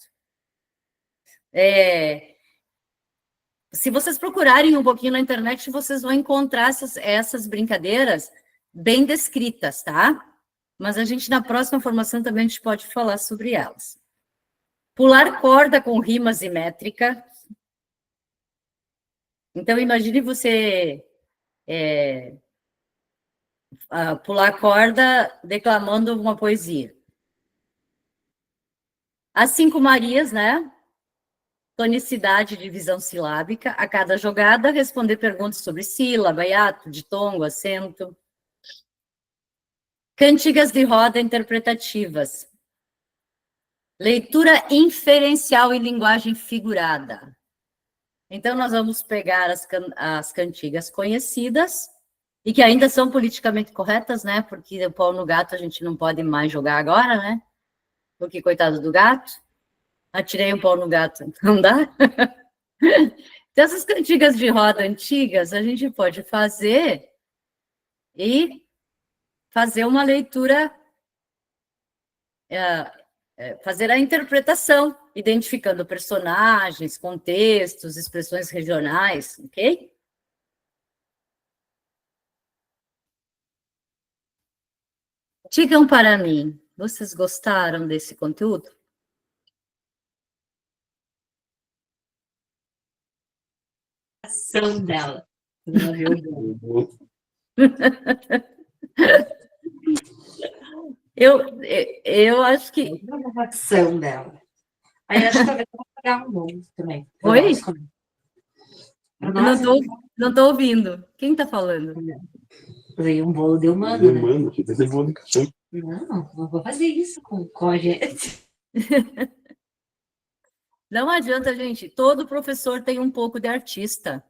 Se vocês procurarem um pouquinho na internet, vocês vão encontrar essas brincadeiras bem descritas, tá? Mas a gente, na próxima formação, também a gente pode falar sobre elas. Pular corda com rima simétrica. Então, imagine você pular corda declamando uma poesia. As 5 Marias, né? Tonicidade, divisão silábica. A cada jogada, responder perguntas sobre sílaba, hiato, ditongo, acento. Cantigas de roda interpretativas. Leitura inferencial e linguagem figurada. Então, nós vamos pegar as cantigas conhecidas e que ainda são politicamente corretas, né? Porque o pau no gato a gente não pode mais jogar agora, né? Porque, coitado do gato, atirei um pau no gato, não dá? Então, essas cantigas de roda antigas, a gente pode fazer e fazer uma leitura, fazer a interpretação, identificando personagens, contextos, expressões regionais, ok? Digam para mim, vocês gostaram desse conteúdo? Ação dela. Eu acho que... A ação dela. Aí acho que talvez eu vou pagar um bolo também. Oi? Não estou ouvindo. Quem está falando? Falei, um bolo de humano, né? Humano, que fazer bolo de cachorro. Não vou fazer isso com a gente. Não adianta, gente. Todo professor tem um pouco de artista.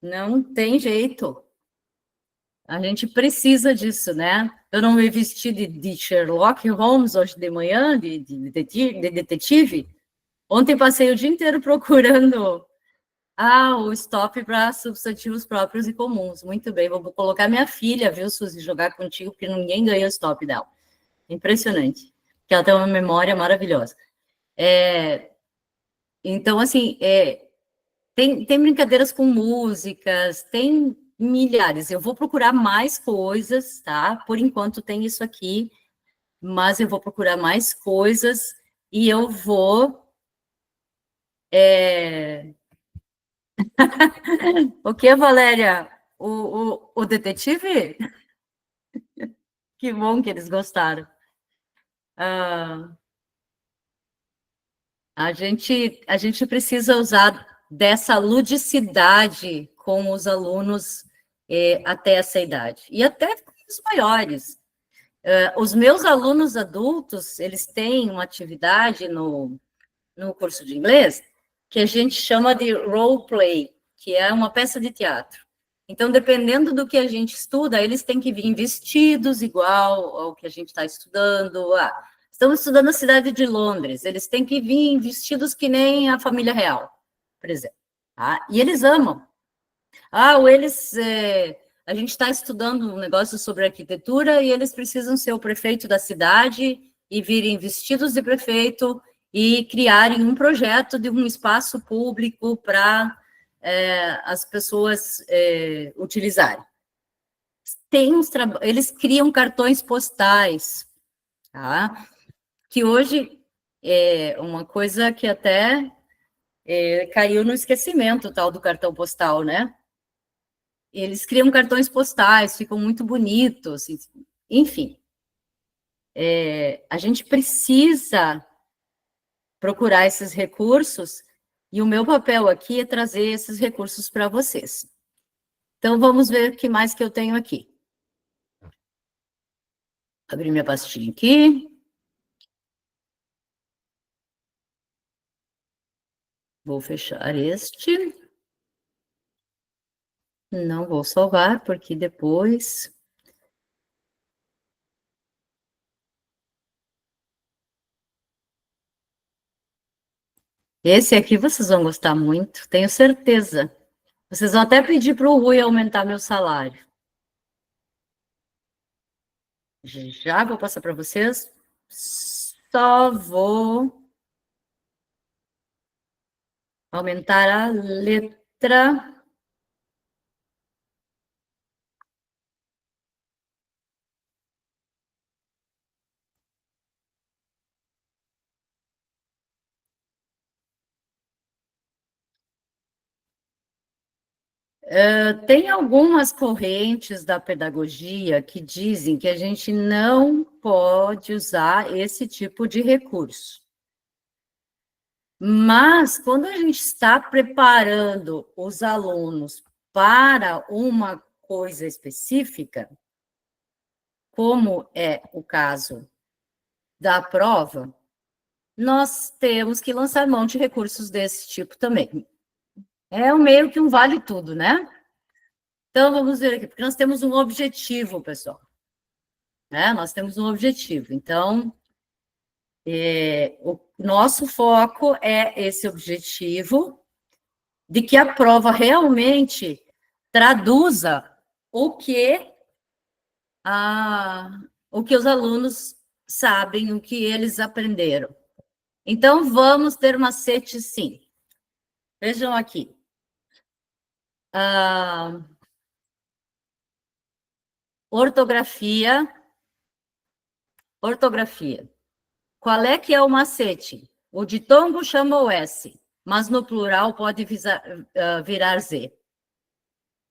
Não tem jeito. A gente precisa disso, né? Eu não me vesti de Sherlock Holmes hoje de manhã, de detetive. Ontem passei o dia inteiro procurando o stop para substantivos próprios e comuns. Muito bem, vou colocar minha filha, viu, Suzy, jogar contigo, porque ninguém ganha o stop dela. Impressionante. Porque ela tem uma memória maravilhosa. Então, assim, tem brincadeiras com músicas, tem milhares. Eu vou procurar mais coisas, tá? Por enquanto tem isso aqui, mas eu vou procurar mais coisas e eu vou... O que, Valéria? O detetive? Que bom que eles gostaram. A gente precisa usar dessa ludicidade com os alunos até essa idade. E até com os maiores. Os meus alunos adultos, eles têm uma atividade no curso de inglês que a gente chama de role play, que é uma peça de teatro. Então, dependendo do que a gente estuda, eles têm que vir vestidos igual ao que a gente está estudando. Estamos estudando a cidade de Londres, eles têm que vir vestidos que nem a família real, por exemplo. Tá? E eles amam. Ou eles... a gente está estudando um negócio sobre arquitetura e eles precisam ser o prefeito da cidade e virem vestidos de prefeito e criarem um projeto de um espaço público para as pessoas utilizarem. Eles criam cartões postais, tá? Que hoje é uma coisa que até caiu no esquecimento, o tal do cartão postal, né? Eles criam cartões postais, ficam muito bonitos, enfim. A gente precisa procurar esses recursos, e o meu papel aqui é trazer esses recursos para vocês. Então, vamos ver o que mais que eu tenho aqui. Abrir minha pastinha aqui. Vou fechar este. Não vou salvar, porque depois... Esse aqui vocês vão gostar muito, tenho certeza. Vocês vão até pedir para o Rui aumentar meu salário. Já vou passar para vocês. Só vou aumentar a letra. Tem algumas correntes da pedagogia que dizem que a gente não pode usar esse tipo de recurso. Mas, quando a gente está preparando os alunos para uma coisa específica, como é o caso da prova, nós temos que lançar mão de recursos desse tipo também. É meio que um vale tudo, né? Então, vamos ver aqui, porque nós temos um objetivo, pessoal. Nós temos um objetivo. Então, o nosso foco é esse objetivo de que a prova realmente traduza o que os alunos sabem, o que eles aprenderam. Então, vamos ter macete, sim. Vejam aqui. Ortografia. Qual é que é o macete? O ditongo chama o S, mas no plural pode virar Z.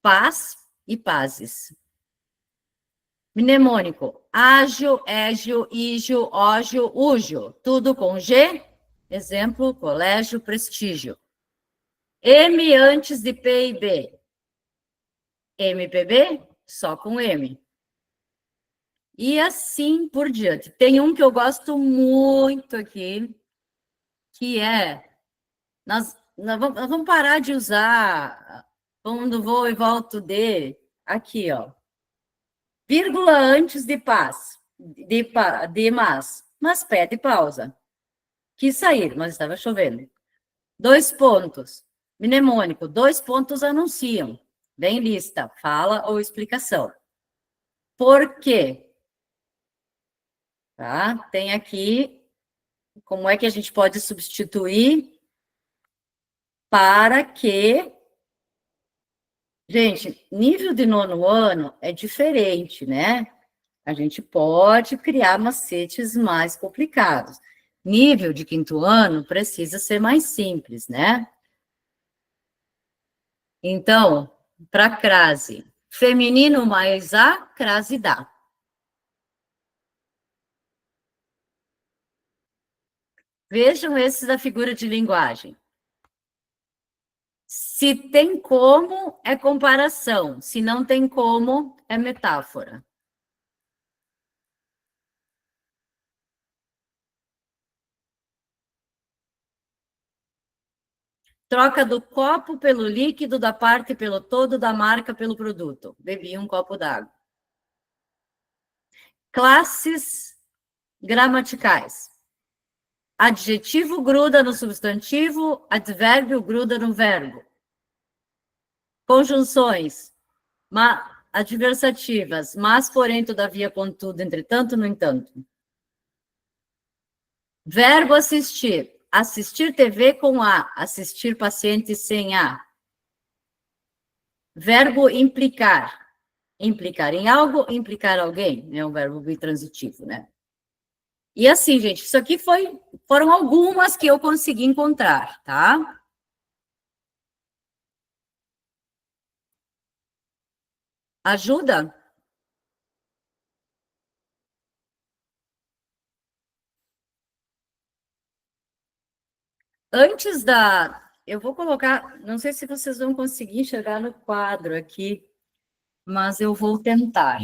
Paz e pazes. Mnemônico. Ágio, égio, ígio, ógio, úgio. Tudo com G. Exemplo, colégio, prestígio. M antes de P e B. MPB, só com M. E assim por diante. Tem um que eu gosto muito aqui, que é... Nós vamos parar de usar quando vou e volto de... Aqui, ó. Vírgula antes de paz, de mas pede pausa. Quis sair, mas estava chovendo. 2 pontos. Mnemônico, 2 pontos anunciam. Vem lista, fala ou explicação. Por quê? Tá? Tem aqui como é que a gente pode substituir para que... Gente, nível de 9º ano é diferente, né? A gente pode criar macetes mais complicados. Nível de 5º ano precisa ser mais simples, né? Então, para crase, feminino mais a, crase dá. Vejam esses da figura de linguagem. Se tem como, é comparação. Se não tem como, é metáfora. Troca do copo pelo líquido, da parte pelo todo, da marca pelo produto. Bebi um copo d'água. Classes gramaticais. Adjetivo gruda no substantivo, advérbio gruda no verbo. Conjunções adversativas, mas, porém, todavia, contudo, entretanto, no entanto. Verbo assistir. Assistir TV com A, assistir paciente sem A. Verbo implicar. Implicar em algo, implicar alguém. É um verbo bitransitivo, né? E assim, gente, isso aqui foram algumas que eu consegui encontrar, tá? Ajuda? Antes eu vou colocar, não sei se vocês vão conseguir enxergar no quadro aqui, mas eu vou tentar.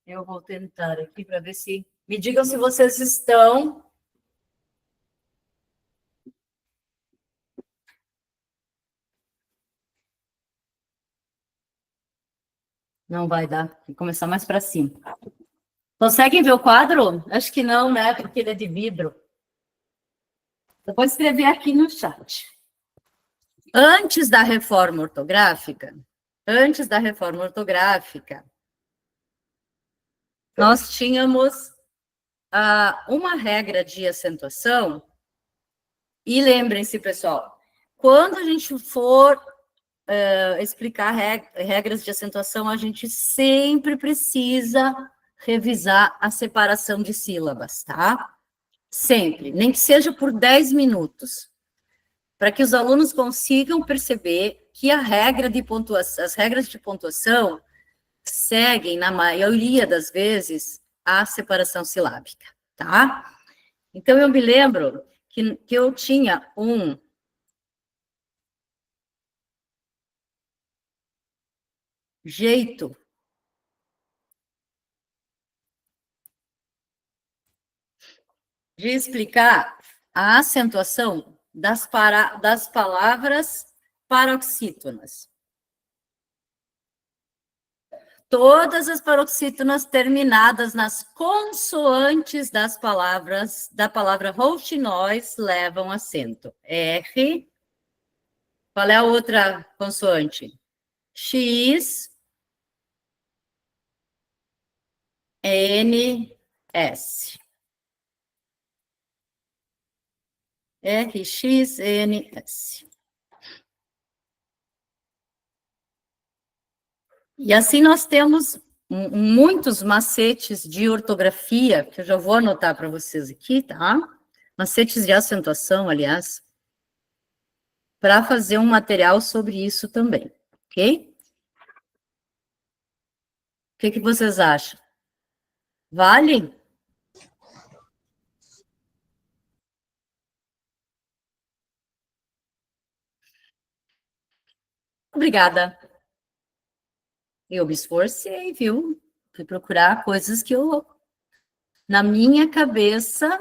Eu vou tentar aqui para ver se... Me digam se vocês estão... Não vai dar, tem que começar mais para cima. Conseguem ver o quadro? Acho que não, né? Porque ele é de vidro. Eu vou escrever aqui no chat. Antes da reforma ortográfica, nós tínhamos uma regra de acentuação, e lembrem-se, pessoal, quando a gente for explicar regras de acentuação, a gente sempre precisa revisar a separação de sílabas, tá? Sempre, nem que seja por 10 minutos, para que os alunos consigam perceber que as regras de pontuação seguem, na maioria das vezes, a separação silábica, tá? Então, eu me lembro que eu tinha um jeito de explicar a acentuação das palavras paroxítonas. Todas as paroxítonas terminadas nas consoantes da palavra rouxinóis levam acento. R. Qual é a outra consoante? X, N, S. R, X, N, S. E assim nós temos muitos macetes de ortografia, que eu já vou anotar para vocês aqui, tá? Macetes de acentuação, aliás, para fazer um material sobre isso também, ok? O que vocês acham? Vale? Obrigada. Eu me esforcei, viu? Fui procurar coisas que na minha cabeça,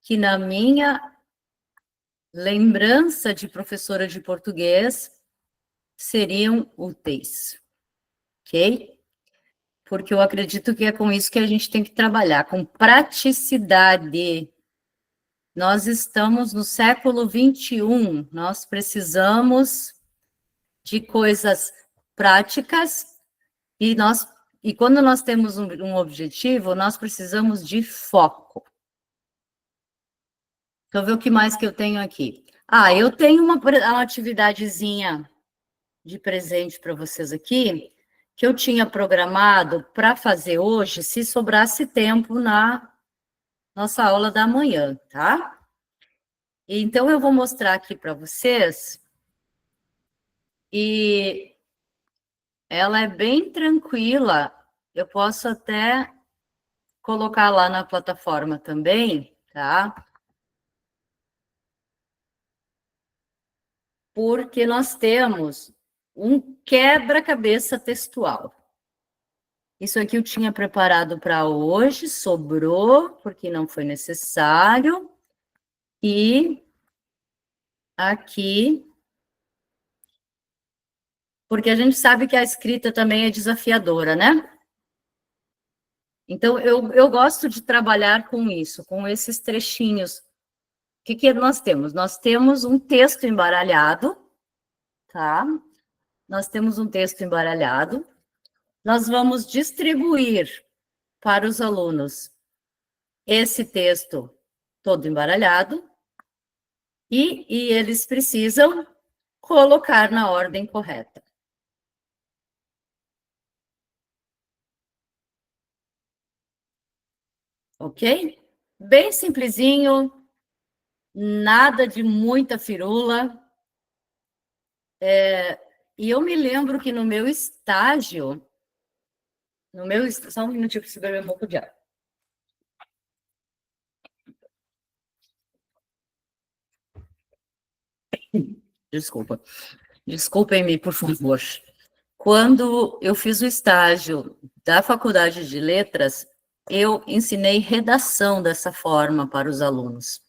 que na minha lembrança de professora de português, seriam úteis, ok? Porque eu acredito que é com isso que a gente tem que trabalhar, com praticidade. Nós estamos no século XXI, nós precisamos de coisas práticas, e quando nós temos um objetivo, nós precisamos de foco. Deixa eu ver o que mais que eu tenho aqui. Eu tenho uma atividadezinha de presente para vocês aqui, que eu tinha programado para fazer hoje, se sobrasse tempo na nossa aula da manhã, tá? Então, eu vou mostrar aqui para vocês, e ela é bem tranquila, eu posso até colocar lá na plataforma também, tá? Porque nós temos um quebra-cabeça textual. Isso aqui eu tinha preparado para hoje, sobrou, porque não foi necessário, e aqui, porque a gente sabe que a escrita também é desafiadora, né? Então, eu gosto de trabalhar com isso, com esses trechinhos. O que nós temos? Nós temos um texto embaralhado, tá? Nós temos um texto embaralhado. Nós vamos distribuir para os alunos esse texto todo embaralhado e eles precisam colocar na ordem correta. Ok? Bem simplesinho, nada de muita firula. E eu me lembro que no meu estágio, só um minutinho para você beber um pouco de água. Desculpa. Desculpem-me, por favor. Quando eu fiz o estágio da Faculdade de Letras, eu ensinei redação dessa forma para os alunos.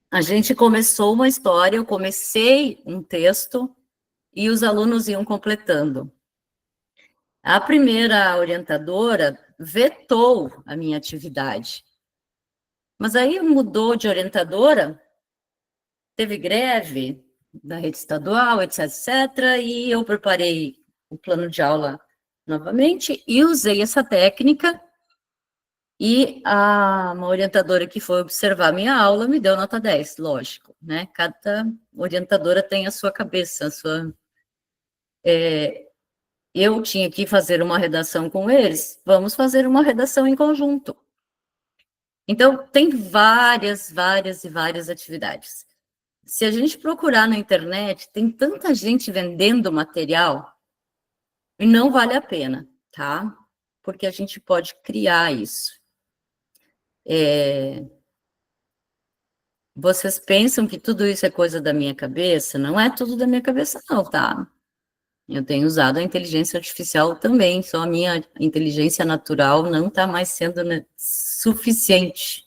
A gente começou uma história, eu comecei um texto e os alunos iam completando. A primeira orientadora vetou a minha atividade. Mas aí mudou de orientadora, teve greve da rede estadual, etc, etc, e eu preparei o plano de aula novamente e usei essa técnica, e uma orientadora que foi observar minha aula me deu nota 10, lógico, né? Cada orientadora tem a sua cabeça, eu tinha que fazer uma redação com eles, vamos fazer uma redação em conjunto. Então, tem várias e várias atividades. Se a gente procurar na internet, tem tanta gente vendendo material, e não vale a pena, tá? Porque a gente pode criar isso. Vocês pensam que tudo isso é coisa da minha cabeça? Não é tudo da minha cabeça, não, tá? Eu tenho usado a inteligência artificial também, só a minha inteligência natural não está mais sendo suficiente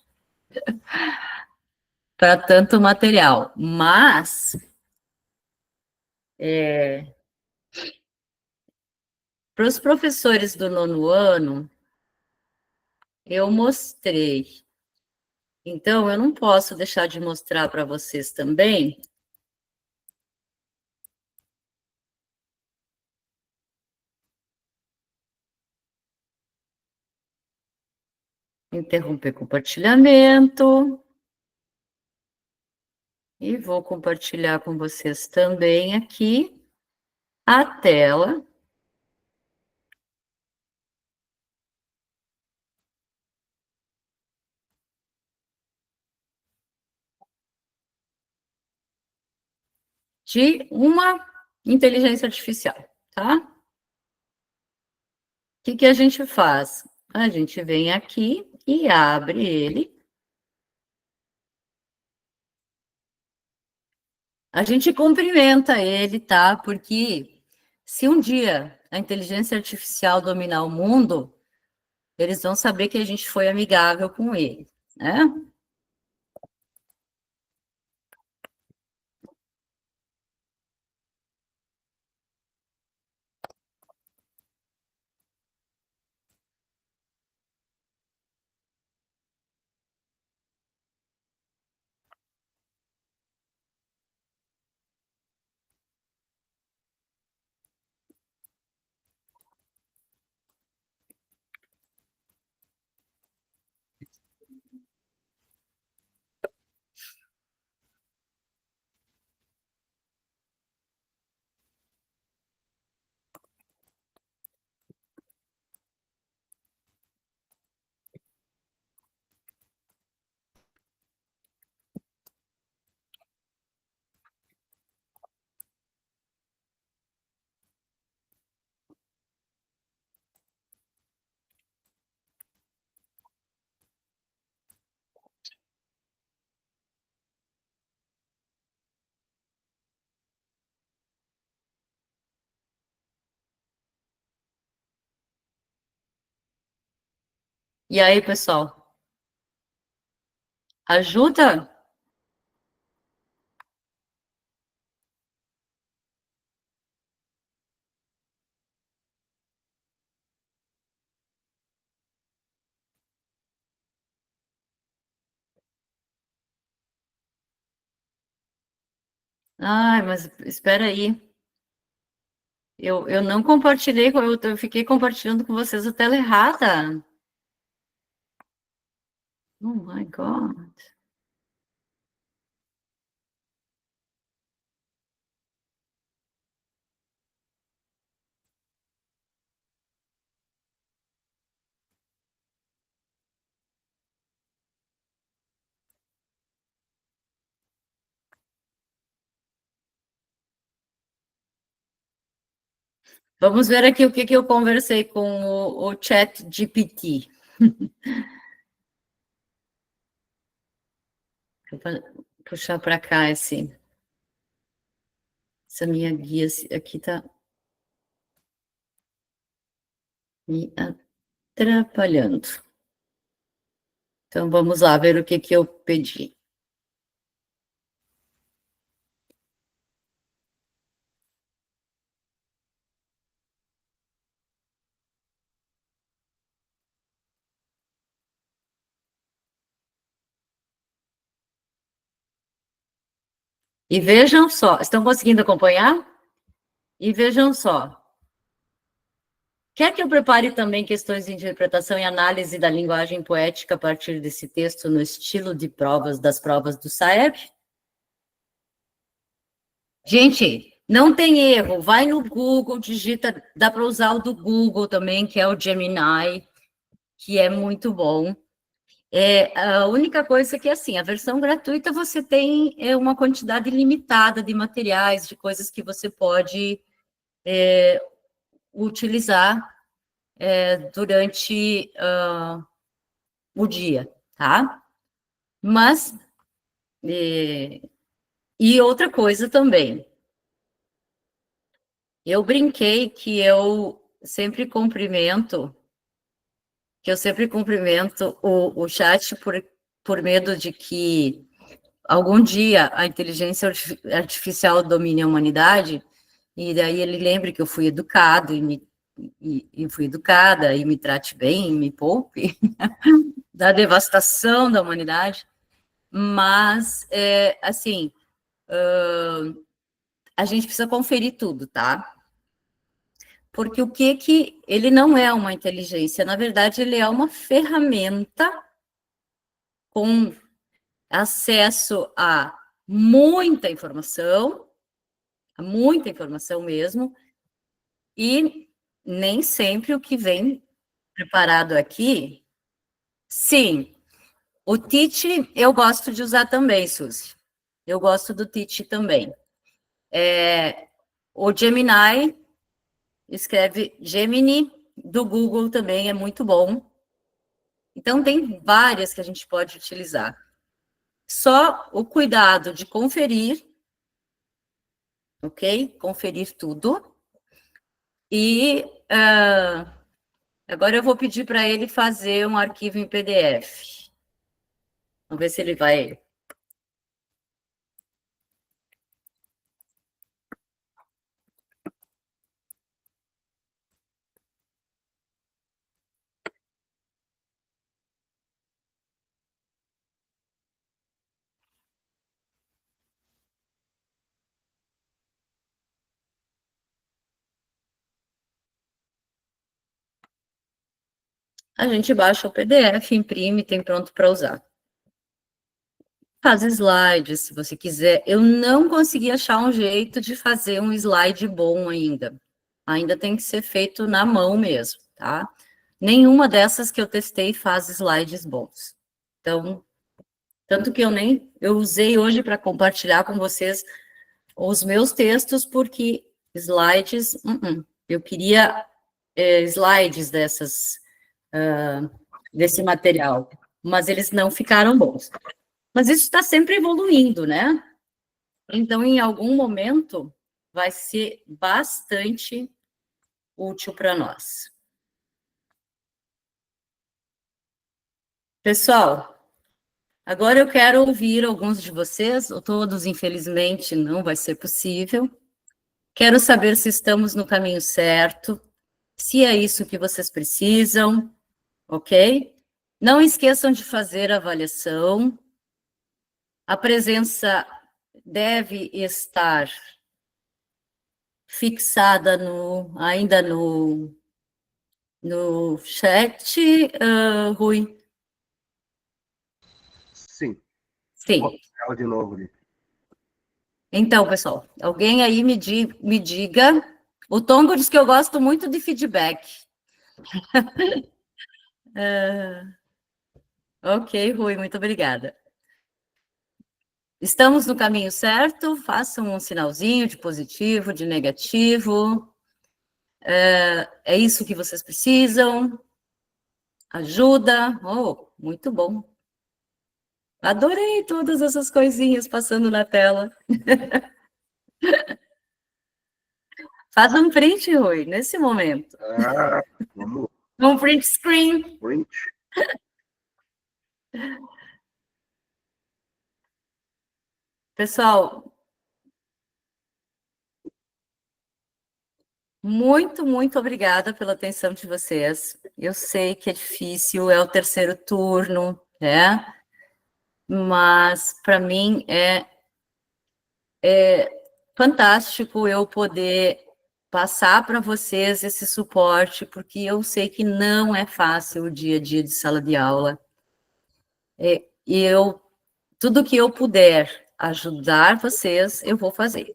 para tanto material. Mas, para os professores do 9º ano, eu mostrei. Então, eu não posso deixar de mostrar para vocês também. Interromper compartilhamento. E vou compartilhar com vocês também aqui a tela. De uma inteligência artificial, tá? O que a gente faz? A gente vem aqui e abre ele. A gente cumprimenta ele, tá? Porque se um dia a inteligência artificial dominar o mundo, eles vão saber que a gente foi amigável com ele, né? E aí, pessoal? Ajuda? Ai, mas espera aí. Eu não compartilhei, eu fiquei compartilhando com vocês a tela errada. Oh, my God. Vamos ver aqui o que eu conversei com o Chat GPT. Vou puxar para cá essa minha guia aqui está me atrapalhando. Então, vamos lá ver o que eu pedi. E vejam só, estão conseguindo acompanhar? E vejam só. Quer que eu prepare também questões de interpretação e análise da linguagem poética a partir desse texto no estilo de provas das provas do SAEB? Gente, não tem erro, vai no Google, digita, dá para usar o do Google também, que é o Gemini, que é muito bom. A única coisa é que, assim, a versão gratuita você tem uma quantidade limitada de materiais, de coisas que você pode utilizar durante o dia, tá? Mas, e outra coisa também, eu brinquei que eu sempre cumprimento o chat por medo de que algum dia a inteligência artificial domine a humanidade, e daí ele lembre que eu fui educado e fui educada, e me trate bem, me poupe da devastação da humanidade. Mas, assim, a gente precisa conferir tudo, tá? Porque o que ele não é uma inteligência, na verdade, ele é uma ferramenta com acesso a muita informação mesmo, e nem sempre o que vem preparado aqui. Sim, o Teach eu gosto de usar também, Suzy. Eu gosto do Teach também. O Gemini, escreve Gemini, do Google também é muito bom. Então, tem várias que a gente pode utilizar. Só o cuidado de conferir, ok? Conferir tudo. E agora eu vou pedir para ele fazer um arquivo em PDF. Vamos ver se ele vai. A gente baixa o PDF, imprime, tem pronto para usar. Faz slides, se você quiser. Eu não consegui achar um jeito de fazer um slide bom ainda. Ainda tem que ser feito na mão mesmo, tá? Nenhuma dessas que eu testei faz slides bons. Então, tanto que eu usei hoje para compartilhar com vocês os meus textos, porque slides, eu queria slides desse material, mas eles não ficaram bons. Mas isso está sempre evoluindo, né? Então, em algum momento, vai ser bastante útil para nós. Pessoal, agora eu quero ouvir alguns de vocês, ou todos, infelizmente, não vai ser possível. Quero saber se estamos no caminho certo, se é isso que vocês precisam, ok? Não esqueçam de fazer a avaliação. A presença deve estar fixada ainda no chat, Rui? Sim. Sim. Vou colocar ela de novo ali. Então, pessoal, alguém aí me diga. O Tongo diz que eu gosto muito de feedback. Ok, Rui, muito obrigada. Estamos no caminho certo? Façam um sinalzinho de positivo, de negativo. É isso que vocês precisam? Ajuda? Oh, muito bom. Adorei todas essas coisinhas passando na tela. Faz um print, Rui, nesse momento. Vamos. Um print screen. Print. Pessoal, muito, muito obrigada pela atenção de vocês. Eu sei que é difícil, é o terceiro turno, né? Mas, para mim, é fantástico eu poder passar para vocês esse suporte, porque eu sei que não é fácil o dia a dia de sala de aula. Tudo que eu puder ajudar vocês, eu vou fazer.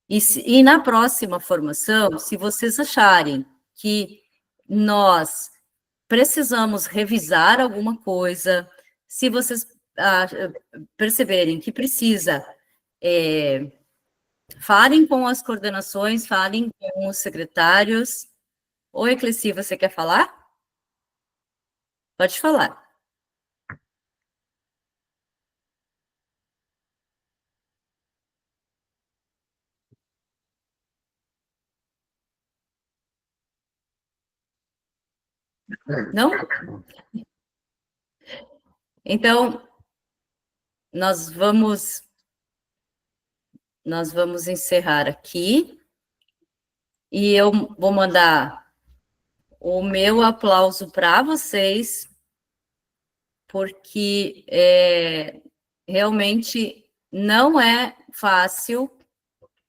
E na próxima formação, se vocês acharem que nós precisamos revisar alguma coisa, se vocês perceberem que precisa, falem com as coordenações, falem com os secretários. Oi, Cleci, você quer falar? Pode falar. Não? Então, nós vamos encerrar aqui. E eu vou mandar o meu aplauso para vocês, porque realmente não é fácil,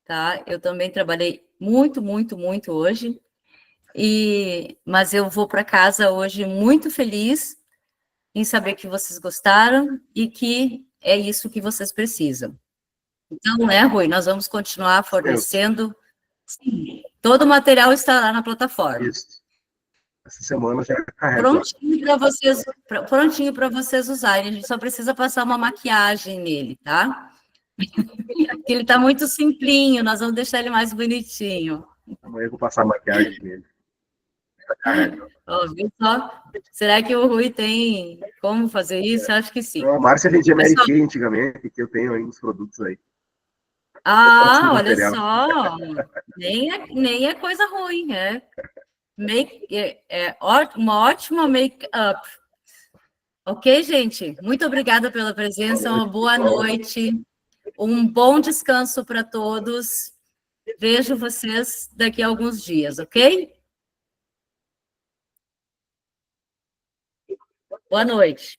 tá? Eu também trabalhei muito, muito, muito hoje, mas eu vou para casa hoje muito feliz em saber que vocês gostaram e que é isso que vocês precisam. Então, né, Rui, nós vamos continuar fornecendo. Sim, todo o material está lá na plataforma. Isso. Essa semana já carrega. Prontinho para vocês usarem. A gente só precisa passar uma maquiagem nele, tá? Porque ele está muito simplinho, nós vamos deixar ele mais bonitinho. Amanhã eu vou passar a maquiagem nele. Ó, viu só? Será que o Rui tem como fazer isso? Acho que sim. A Márcia vendia Mary Kay antigamente, que eu tenho aí uns produtos aí. Olha só. Nem é coisa ruim, uma ótima make-up. Ok, gente? Muito obrigada pela presença, uma boa noite, um bom descanso para todos. Vejo vocês daqui a alguns dias, ok? Boa noite.